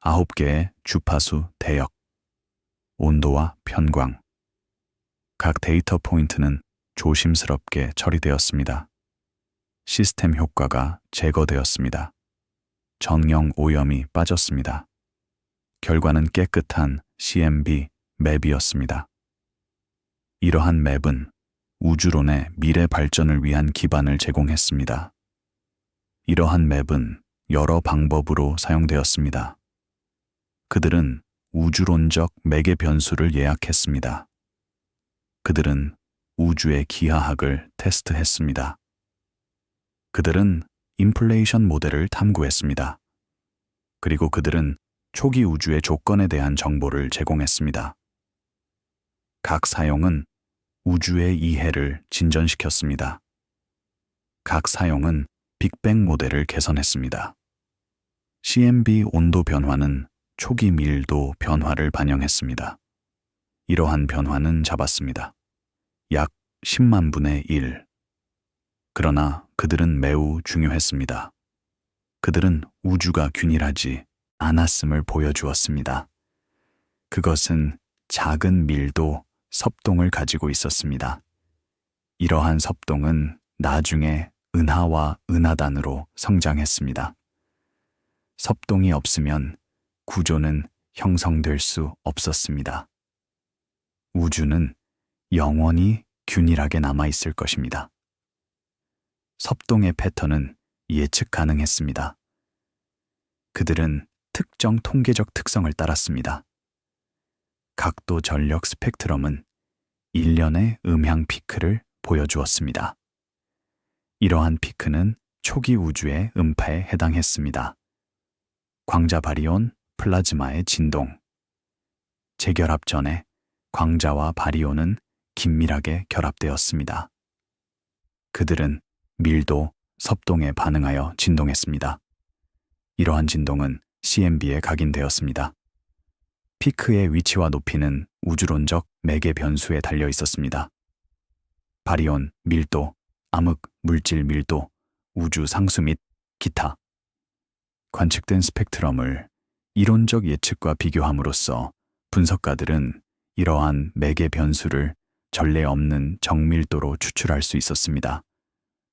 9개의 주파수 대역, 온도와 편광. 각 데이터 포인트는 조심스럽게 처리되었습니다. 시스템 효과가 제거되었습니다. 정령 오염이 빠졌습니다. 결과는 깨끗한 CMB 맵이었습니다. 이러한 맵은 우주론의 미래 발전을 위한 기반을 제공했습니다. 이러한 맵은 여러 방법으로 사용되었습니다. 그들은 우주론적 매개 변수를 예약했습니다. 그들은 우주의 기하학을 테스트했습니다. 그들은 인플레이션 모델을 탐구했습니다. 그리고 그들은 초기 우주의 조건에 대한 정보를 제공했습니다. 각 사용은 우주의 이해를 진전시켰습니다. 각 사용은 빅뱅 모델을 개선했습니다. CMB 온도 변화는 초기 밀도 변화를 반영했습니다. 이러한 변화는 작았습니다. 약 10만 분의 1. 그러나 그들은 매우 중요했습니다. 그들은 우주가 균일하지 않았음을 보여주었습니다. 그것은 작은 밀도, 섭동을 가지고 있었습니다. 이러한 섭동은 나중에 은하와 은하단으로 성장했습니다. 섭동이 없으면 구조는 형성될 수 없었습니다. 우주는 영원히 균일하게 남아있을 것입니다. 섭동의 패턴은 예측 가능했습니다. 그들은 특정 통계적 특성을 따랐습니다. 각도 전력 스펙트럼은 일련의 음향 피크를 보여주었습니다. 이러한 피크는 초기 우주의 음파에 해당했습니다. 광자 바리온, 플라즈마의 진동. 재결합 전에 광자와 바리온은 긴밀하게 결합되었습니다. 그들은 밀도, 섭동에 반응하여 진동했습니다. 이러한 진동은 CMB에 각인되었습니다. 피크의 위치와 높이는 우주론적 매개 변수에 달려 있었습니다. 바리온, 밀도, 암흑, 물질 밀도, 우주 상수 및 기타. 관측된 스펙트럼을 이론적 예측과 비교함으로써 분석가들은 이러한 매개 변수를 전례 없는 정밀도로 추출할 수 있었습니다.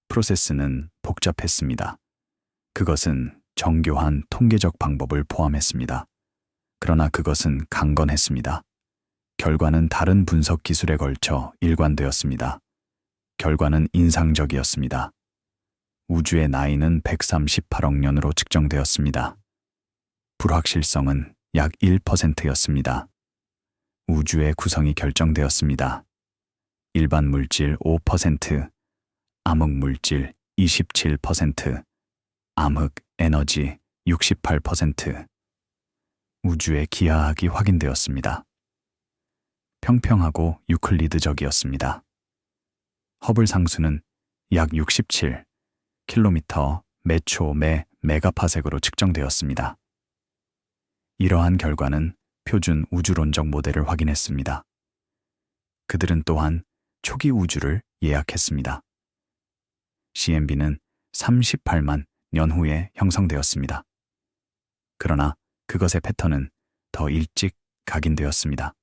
프로세스는 복잡했습니다. 그것은 정교한 통계적 방법을 포함했습니다. 그러나 그것은 강건했습니다. 결과는 다른 분석 기술에 걸쳐 일관되었습니다. 결과는 인상적이었습니다. 우주의 나이는 138억 년으로 측정되었습니다. 불확실성은 약 1%였습니다. 우주의 구성이 결정되었습니다. 일반 물질 5%, 암흑 물질 27%, 암흑 에너지 68%. 우주의 기하학이 확인되었습니다. 평평하고 유클리드적이었습니다. 허블 상수는 약 67 킬로미터 매초 매 메가파섹으로 측정되었습니다. 이러한 결과는 표준 우주론적 모델을 확인했습니다. 그들은 또한 초기 우주를 예약했습니다. CMB는 38만 년 후에 형성되었습니다. 그러나 그것의 패턴은 더 일찍 각인되었습니다.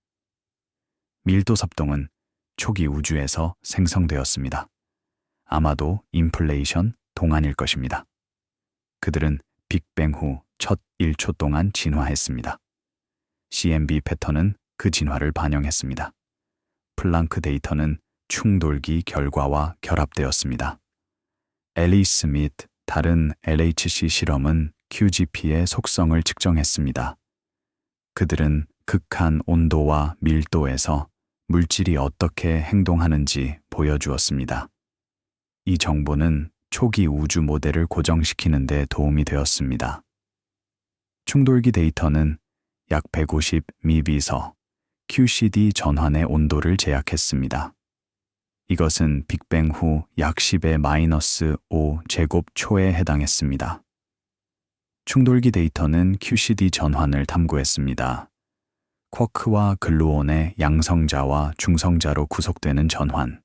밀도 섭동은 초기 우주에서 생성되었습니다. 아마도 인플레이션 동안일 것입니다. 그들은 빅뱅 후 첫 1초 동안 진화했습니다. CMB 패턴은 그 진화를 반영했습니다. 플랑크 데이터는 충돌기 결과와 결합되었습니다. 앨리스 및 다른 LHC 실험은 QGP의 속성을 측정했습니다. 그들은 극한 온도와 밀도에서 물질이 어떻게 행동하는지 보여주었습니다. 이 정보는 초기 우주 모델을 고정시키는 데 도움이 되었습니다. 충돌기 데이터는 약 150 미비서 QCD 전환의 온도를 제약했습니다. 이것은 빅뱅 후 약 10의 마이너스 5 제곱초에 해당했습니다. 충돌기 데이터는 QCD 전환을 탐구했습니다. 쿼크와 글루온의 양성자와 중성자로 구속되는 전환.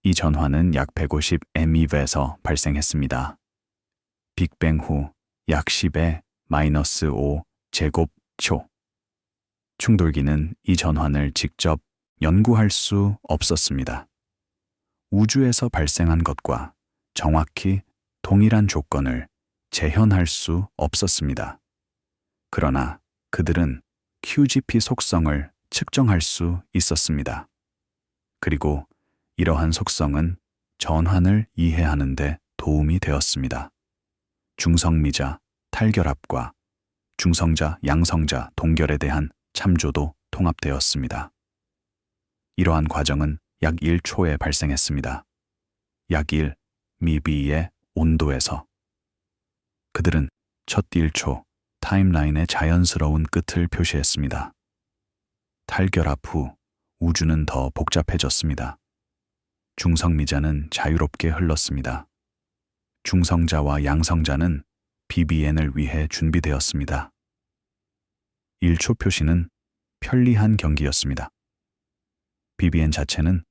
이 전환은 약 150 MeV에서 발생했습니다. 빅뱅 후 약 10의 마이너스 5 제곱초. 충돌기는 이 전환을 직접 연구할 수 없었습니다. 우주에서 발생한 것과 정확히 동일한 조건을 재현할 수 없었습니다. 그러나 그들은 QGP 속성을 측정할 수 있었습니다. 그리고 이러한 속성은 전환을 이해하는 데 도움이 되었습니다. 중성미자, 탈결합과 중성자, 양성자 동결에 대한 참조도 통합되었습니다. 이러한 과정은 약 1초에 발생했습니다. 약 1 미비의 온도에서. 그들은 첫 1초 타임라인의 자연스러운 끝을 표시했습니다. 탈결합 후 우주는 더 복잡해졌습니다. 중성미자는 자유롭게 흘렀습니다. 중성자와 양성자는 BBN을 위해 준비되었습니다. 1초 표시는 편리한 경기였습니다. BBN 자체는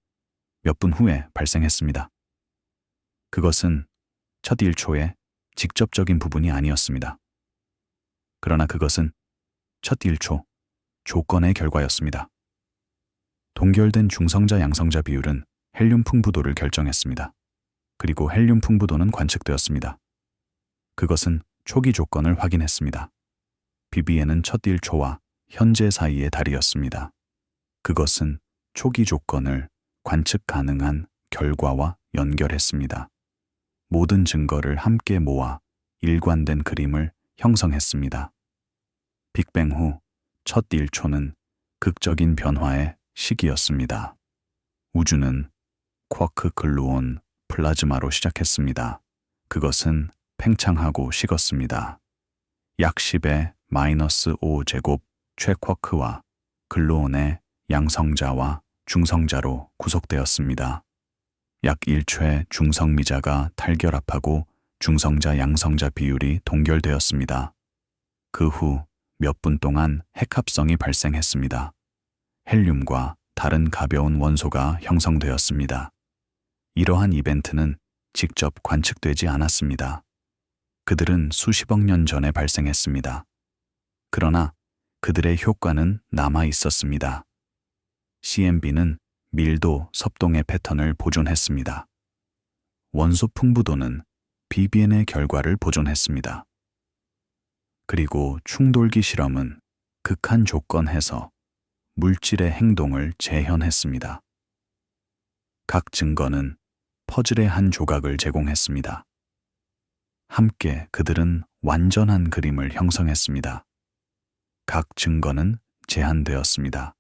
몇 분 후에 발생했습니다. 그것은 첫 1초의 직접적인 부분이 아니었습니다. 그러나 그것은 첫 1초 조건의 결과였습니다. 동결된 중성자 양성자 비율은 헬륨 풍부도를 결정했습니다. 그리고 헬륨 풍부도는 관측되었습니다. 그것은 초기 조건을 확인했습니다. BBN은 첫 1초와 현재 사이의 달이었습니다. 그것은 초기 조건을 관측 가능한 결과와 연결했습니다. 모든 증거를 함께 모아 일관된 그림을 형성했습니다. 빅뱅 후 첫 1초는 극적인 변화의 시기였습니다. 우주는 쿼크 글루온 플라즈마로 시작했습니다. 그것은 팽창하고 식었습니다. 약 10의 마이너스 5제곱 최쿼크와 글루온의 양성자와 중성자로 구속되었습니다. 약 1초의 중성미자가 탈결합하고 중성자 양성자 비율이 동결되었습니다. 그 후 몇 분 동안 핵합성이 발생했습니다. 헬륨과 다른 가벼운 원소가 형성되었습니다. 이러한 이벤트는 직접 관측되지 않았습니다. 그들은 수십억 년 전에 발생했습니다. 그러나 그들의 효과는 남아 있었습니다. CMB는 밀도, 섭동의 패턴을 보존했습니다. 원소 풍부도는 BBN의 결과를 보존했습니다. 그리고 충돌기 실험은 극한 조건 해서 물질의 행동을 재현했습니다. 각 증거는 퍼즐의 한 조각을 제공했습니다. 함께 그들은 완전한 그림을 형성했습니다. 각 증거는 제한되었습니다.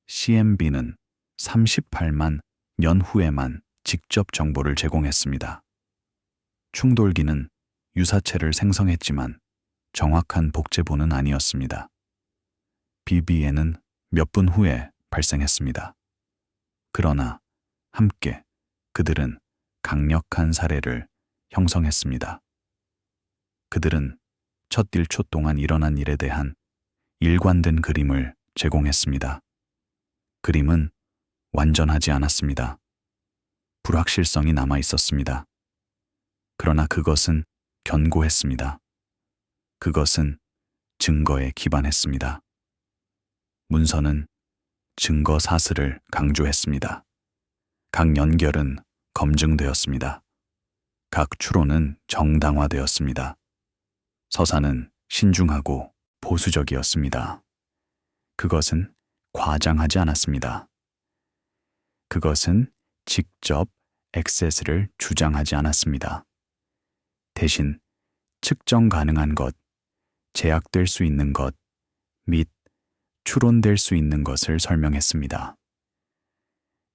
CMB는 38만 년 후에만 직접 정보를 제공했습니다. 충돌기는 유사체를 생성했지만 정확한 복제본은 아니었습니다. BBN은 몇 분 후에 발생했습니다. 그러나 함께 그들은 강력한 사례를 형성했습니다. 그들은 첫 1초 동안 일어난 일에 대한 일관된 그림을 제공했습니다. 그림은 완전하지 않았습니다. 불확실성이 남아 있었습니다. 그러나 그것은 견고했습니다. 그것은 증거에 기반했습니다. 문서는 증거 사슬을 강조했습니다. 각 연결은 검증되었습니다. 각 추론은 정당화되었습니다. 서사는 신중하고 보수적이었습니다. 그것은 과장하지 않았습니다. 그것은 직접 액세스를 주장하지 않았습니다. 대신 측정 가능한 것, 제약될 수 있는 것, 및 추론될 수 있는 것을 설명했습니다.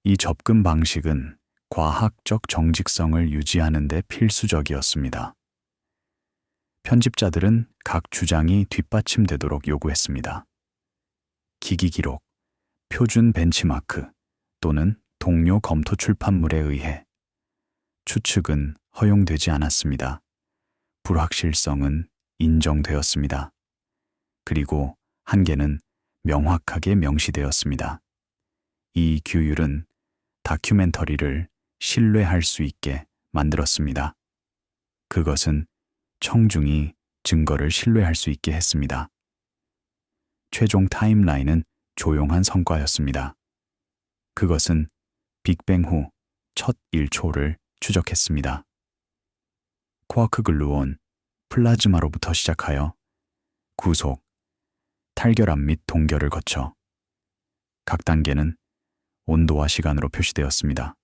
이 접근 방식은 과학적 정직성을 유지하는 데 필수적이었습니다. 편집자들은 각 주장이 뒷받침되도록 요구했습니다. 기기 기록, 표준 벤치마크 또는 동료 검토 출판물에 의해 추측은 허용되지 않았습니다. 불확실성은 인정되었습니다. 그리고 한계는 명확하게 명시되었습니다. 이 규율은 다큐멘터리를 신뢰할 수 있게 만들었습니다. 그것은 청중이 증거를 신뢰할 수 있게 했습니다. 최종 타임라인은 조용한 성과였습니다. 그것은 빅뱅 후 첫 1초를 추적했습니다. 쿼크 글루온, 플라즈마로부터 시작하여 구속, 탈결합 및 동결을 거쳐 각 단계는 온도와 시간으로 표시되었습니다.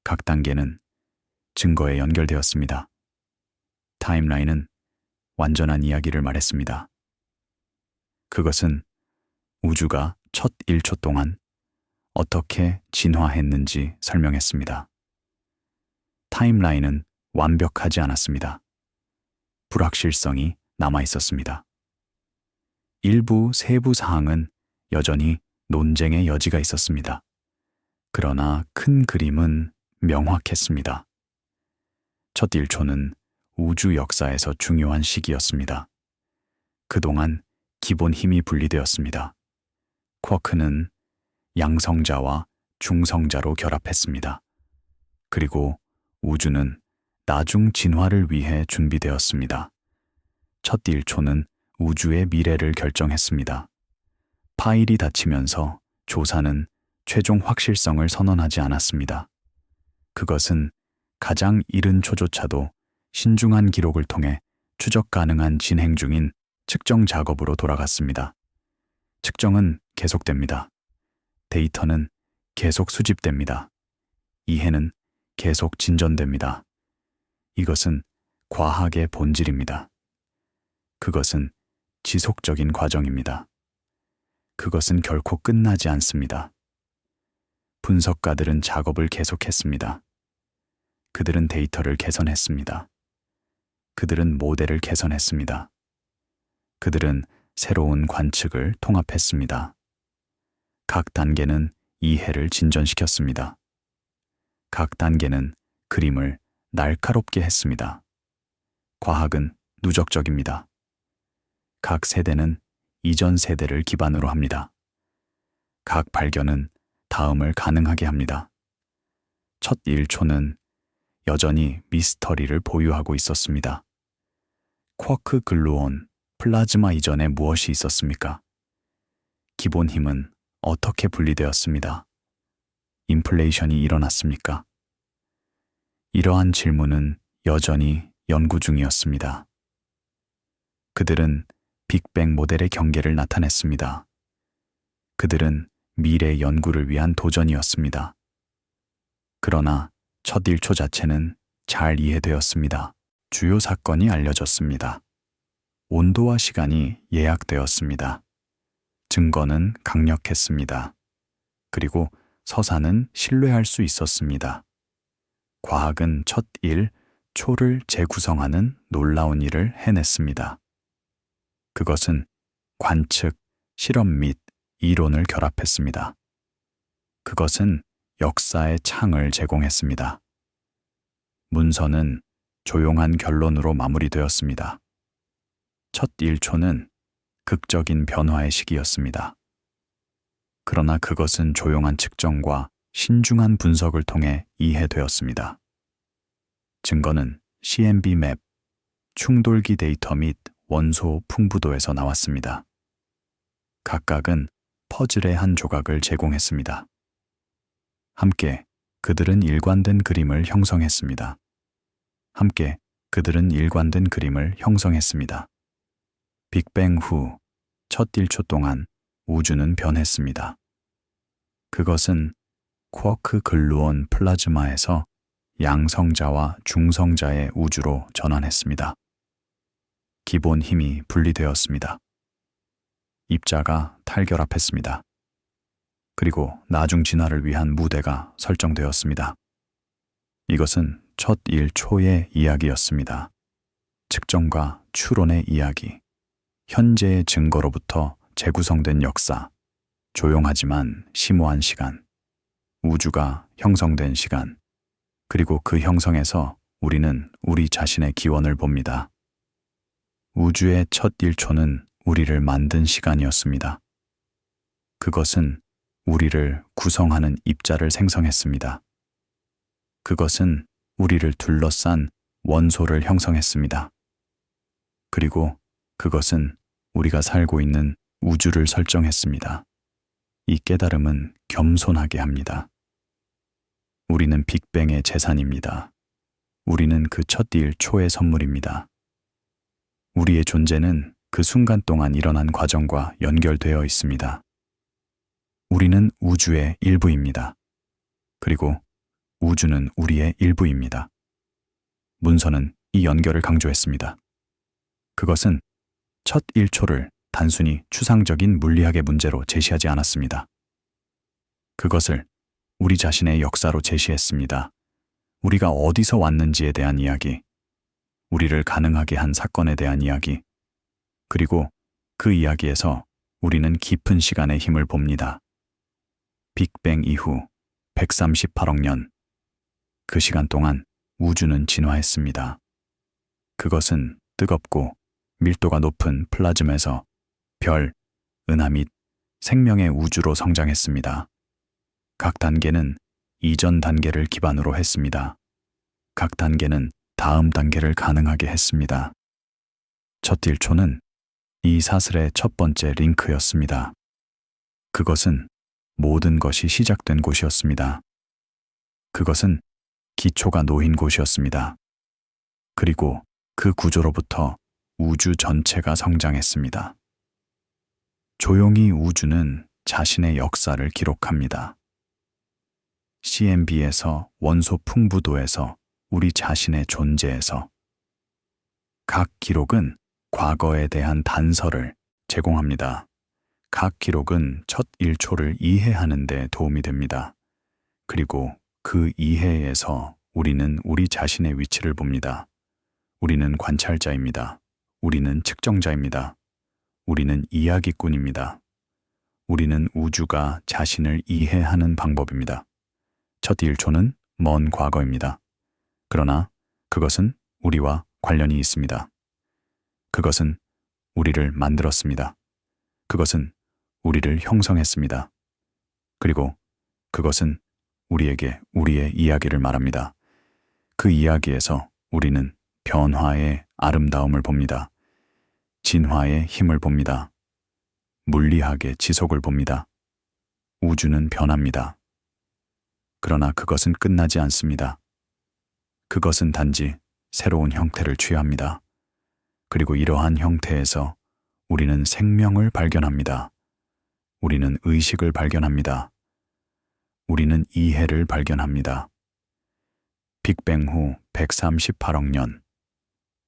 각 단계는 증거에 연결되었습니다. 타임라인은 완전한 이야기를 말했습니다. 그것은 우주가 첫 1초 동안 어떻게 진화했는지 설명했습니다. 타임라인은 완벽하지 않았습니다. 불확실성이 남아 있었습니다. 일부 세부 사항은 여전히 논쟁의 여지가 있었습니다. 그러나 큰 그림은 명확했습니다. 첫 1초는 우주 역사에서 중요한 시기였습니다. 그동안 기본 힘이 분리되었습니다. 쿼크는 양성자와 중성자로 결합했습니다. 그리고 우주는 나중 진화를 위해 준비되었습니다. 첫 1초는 우주의 미래를 결정했습니다. 파일이 닫히면서 조사는 최종 확실성을 선언하지 않았습니다. 그것은 가장 이른 초조차도 신중한 기록을 통해 추적 가능한 진행 중인 측정 작업으로 돌아갔습니다. 측정은 계속됩니다. 데이터는 계속 수집됩니다. 이해는 계속 진전됩니다. 이것은 과학의 본질입니다. 그것은 지속적인 과정입니다. 그것은 결코 끝나지 않습니다. 분석가들은 작업을 계속했습니다. 그들은 데이터를 개선했습니다. 그들은 모델을 개선했습니다. 그들은 새로운 관측을 통합했습니다. 각 단계는 이해를 진전시켰습니다. 각 단계는 그림을 날카롭게 했습니다. 과학은 누적적입니다. 각 세대는 이전 세대를 기반으로 합니다. 각 발견은 다음을 가능하게 합니다. 첫 1초는 여전히 미스터리를 보유하고 있었습니다. 쿼크 글루온, 플라즈마 이전에 무엇이 있었습니까? 기본 힘은 어떻게 분리되었습니다. 인플레이션이 일어났습니까? 이러한 질문은 여전히 연구 중이었습니다. 그들은 빅뱅 모델의 경계를 나타냈습니다. 그들은 미래 연구를 위한 도전이었습니다. 그러나 첫 1초 자체는 잘 이해되었습니다. 주요 사건이 알려졌습니다. 온도와 시간이 예약되었습니다. 증거는 강력했습니다. 그리고 서사는 신뢰할 수 있었습니다. 과학은 첫 1초를 재구성하는 놀라운 일을 해냈습니다. 그것은 관측, 실험 및 이론을 결합했습니다. 그것은 역사의 창을 제공했습니다. 문서는 조용한 결론으로 마무리되었습니다. 첫 1초는 극적인 변화의 시기였습니다. 그러나 그것은 조용한 측정과 신중한 분석을 통해 이해되었습니다. 증거는 CMB 맵, 충돌기 데이터 및 원소 풍부도에서 나왔습니다. 각각은 퍼즐의 한 조각을 제공했습니다. 함께 그들은 일관된 그림을 형성했습니다. 함께 그들은 일관된 그림을 형성했습니다. 빅뱅 후 첫 1초 동안 우주는 변했습니다. 그것은 쿼크 글루온 플라즈마에서 양성자와 중성자의 우주로 전환했습니다. 기본 힘이 분리되었습니다. 입자가 탈결합했습니다. 그리고 나중 진화를 위한 무대가 설정되었습니다. 이것은 첫 1초의 이야기였습니다. 측정과 추론의 이야기, 현재의 증거로부터 재구성된 역사, 조용하지만 심오한 시간, 우주가 형성된 시간, 그리고 그 형성에서 우리는 우리 자신의 기원을 봅니다. 우주의 첫 1초는 우리를 만든 시간이었습니다. 그것은 우리를 구성하는 입자를 생성했습니다. 그것은 우리를 둘러싼 원소를 형성했습니다. 그리고 그것은 우리가 살고 있는 우주를 설정했습니다. 이 깨달음은 겸손하게 합니다. 우리는 빅뱅의 재산입니다. 우리는 그 첫 1초의 선물입니다. 우리의 존재는 그 순간 동안 일어난 과정과 연결되어 있습니다. 우리는 우주의 일부입니다. 그리고 우주는 우리의 일부입니다. 문서는 이 연결을 강조했습니다. 그것은 첫 1초를 단순히 추상적인 물리학의 문제로 제시하지 않았습니다. 그것을 우리 자신의 역사로 제시했습니다. 우리가 어디서 왔는지에 대한 이야기, 우리를 가능하게 한 사건에 대한 이야기, 그리고 그 이야기에서 우리는 깊은 시간의 힘을 봅니다. 빅뱅 이후 138억 년, 그 시간 동안 우주는 진화했습니다. 그것은 뜨겁고 밀도가 높은 플라즘에서 별, 은하 및 생명의 우주로 성장했습니다. 각 단계는 이전 단계를 기반으로 했습니다. 각 단계는 다음 단계를 가능하게 했습니다. 첫 1초는 이 사슬의 첫 번째 링크였습니다. 그것은 모든 것이 시작된 곳이었습니다. 그것은 기초가 놓인 곳이었습니다. 그리고 그 구조로부터 우주 전체가 성장했습니다. 조용히 우주는 자신의 역사를 기록합니다. CMB에서 원소 풍부도에서 우리 자신의 존재에서 각 기록은 과거에 대한 단서를 제공합니다. 각 기록은 첫 1초를 이해하는 데 도움이 됩니다. 그리고 그 이해에서 우리는 우리 자신의 위치를 봅니다. 우리는 관찰자입니다. 우리는 측정자입니다. 우리는 이야기꾼입니다. 우리는 우주가 자신을 이해하는 방법입니다. 첫 1초는 먼 과거입니다. 그러나 그것은 우리와 관련이 있습니다. 그것은 우리를 만들었습니다. 그것은 우리를 형성했습니다. 그리고 그것은 우리에게 우리의 이야기를 말합니다. 그 이야기에서 우리는 변화의 아름다움을 봅니다. 진화의 힘을 봅니다. 물리학의 지속을 봅니다. 우주는 변합니다. 그러나 그것은 끝나지 않습니다. 그것은 단지 새로운 형태를 취합니다. 그리고 이러한 형태에서 우리는 생명을 발견합니다. 우리는 의식을 발견합니다. 우리는 이해를 발견합니다. 빅뱅 후 138억 년,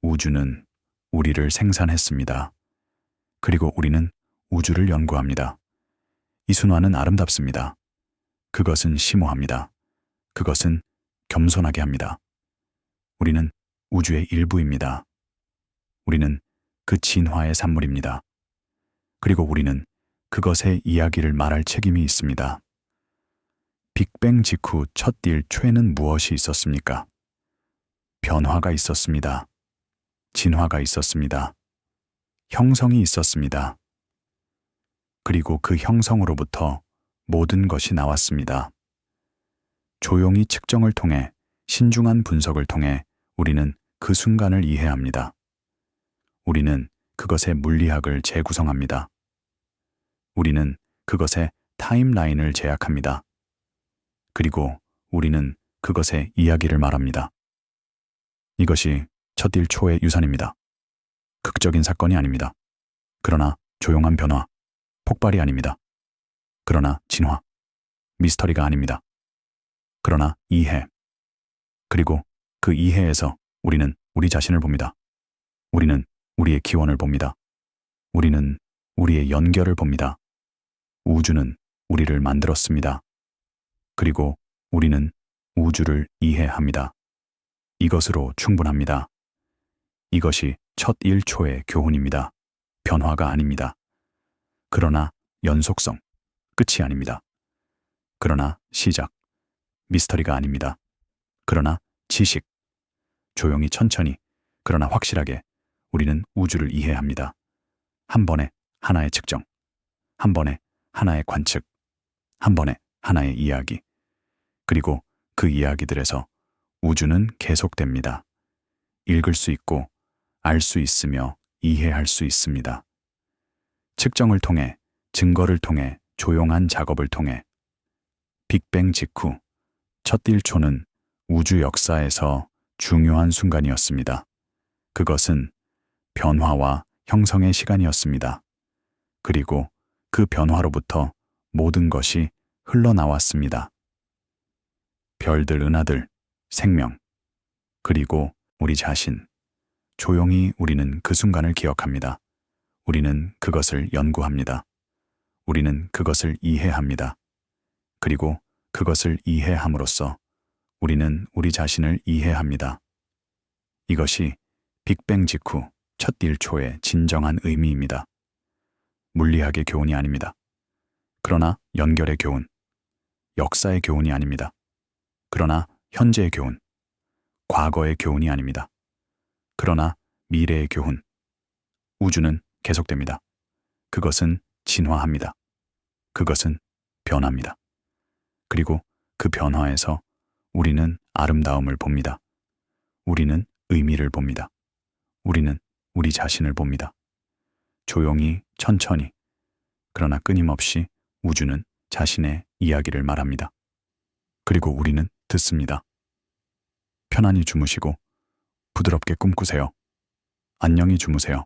우주는 우리를 생산했습니다. 그리고 우리는 우주를 연구합니다. 이 순환은 아름답습니다. 그것은 심오합니다. 그것은 겸손하게 합니다. 우리는 우주의 일부입니다. 우리는 그 진화의 산물입니다. 그리고 우리는 그것의 이야기를 말할 책임이 있습니다. 빅뱅 직후 첫 1초에는 무엇이 있었습니까? 변화가 있었습니다. 진화가 있었습니다. 형성이 있었습니다. 그리고 그 형성으로부터 모든 것이 나왔습니다. 조용히 측정을 통해 신중한 분석을 통해 우리는 그 순간을 이해합니다. 우리는 그것의 물리학을 재구성합니다. 우리는 그것의 타임라인을 제약합니다. 그리고 우리는 그것의 이야기를 말합니다. 이것이 첫 1초의 유산입니다. 극적인 사건이 아닙니다. 그러나 조용한 변화, 폭발이 아닙니다. 그러나 진화, 미스터리가 아닙니다. 그러나 이해. 그리고 그 이해에서 우리는 우리 자신을 봅니다. 우리는 우리의 기원을 봅니다. 우리는 우리의 연결을 봅니다. 우주는 우리를 만들었습니다. 그리고 우리는 우주를 이해합니다. 이것으로 충분합니다. 이것이 첫 1초의 교훈입니다. 변화가 아닙니다. 그러나 연속성, 끝이 아닙니다. 그러나 시작, 미스터리가 아닙니다. 그러나 지식, 조용히 천천히, 그러나 확실하게 우리는 우주를 이해합니다. 한 번에 하나의 측정, 한 번에 하나의 관측, 한 번에 하나의 이야기. 그리고 그 이야기들에서 우주는 계속됩니다. 읽을 수 있고 알 수 있으며 이해할 수 있습니다. 측정을 통해, 증거를 통해, 조용한 작업을 통해 빅뱅 직후 첫 1초는 우주 역사에서 중요한 순간이었습니다. 그것은 변화와 형성의 시간이었습니다. 그리고 그 변화로부터 모든 것이 흘러나왔습니다. 별들, 은하들, 생명, 그리고 우리 자신. 조용히 우리는 그 순간을 기억합니다. 우리는 그것을 연구합니다. 우리는 그것을 이해합니다. 그리고 그것을 이해함으로써 우리는 우리 자신을 이해합니다. 이것이 빅뱅 직후 첫 1초의 진정한 의미입니다. 물리학의 교훈이 아닙니다. 그러나 연결의 교훈, 역사의 교훈이 아닙니다. 그러나 현재의 교훈, 과거의 교훈이 아닙니다. 그러나 미래의 교훈, 우주는 계속됩니다. 그것은 진화합니다. 그것은 변합니다. 그리고 그 변화에서 우리는 아름다움을 봅니다. 우리는 의미를 봅니다. 우리는 우리 자신을 봅니다. 조용히, 천천히, 그러나 끊임없이 우주는 자신의 이야기를 말합니다. 그리고 우리는 듣습니다. 편안히 주무시고 부드럽게 꿈꾸세요. 안녕히 주무세요.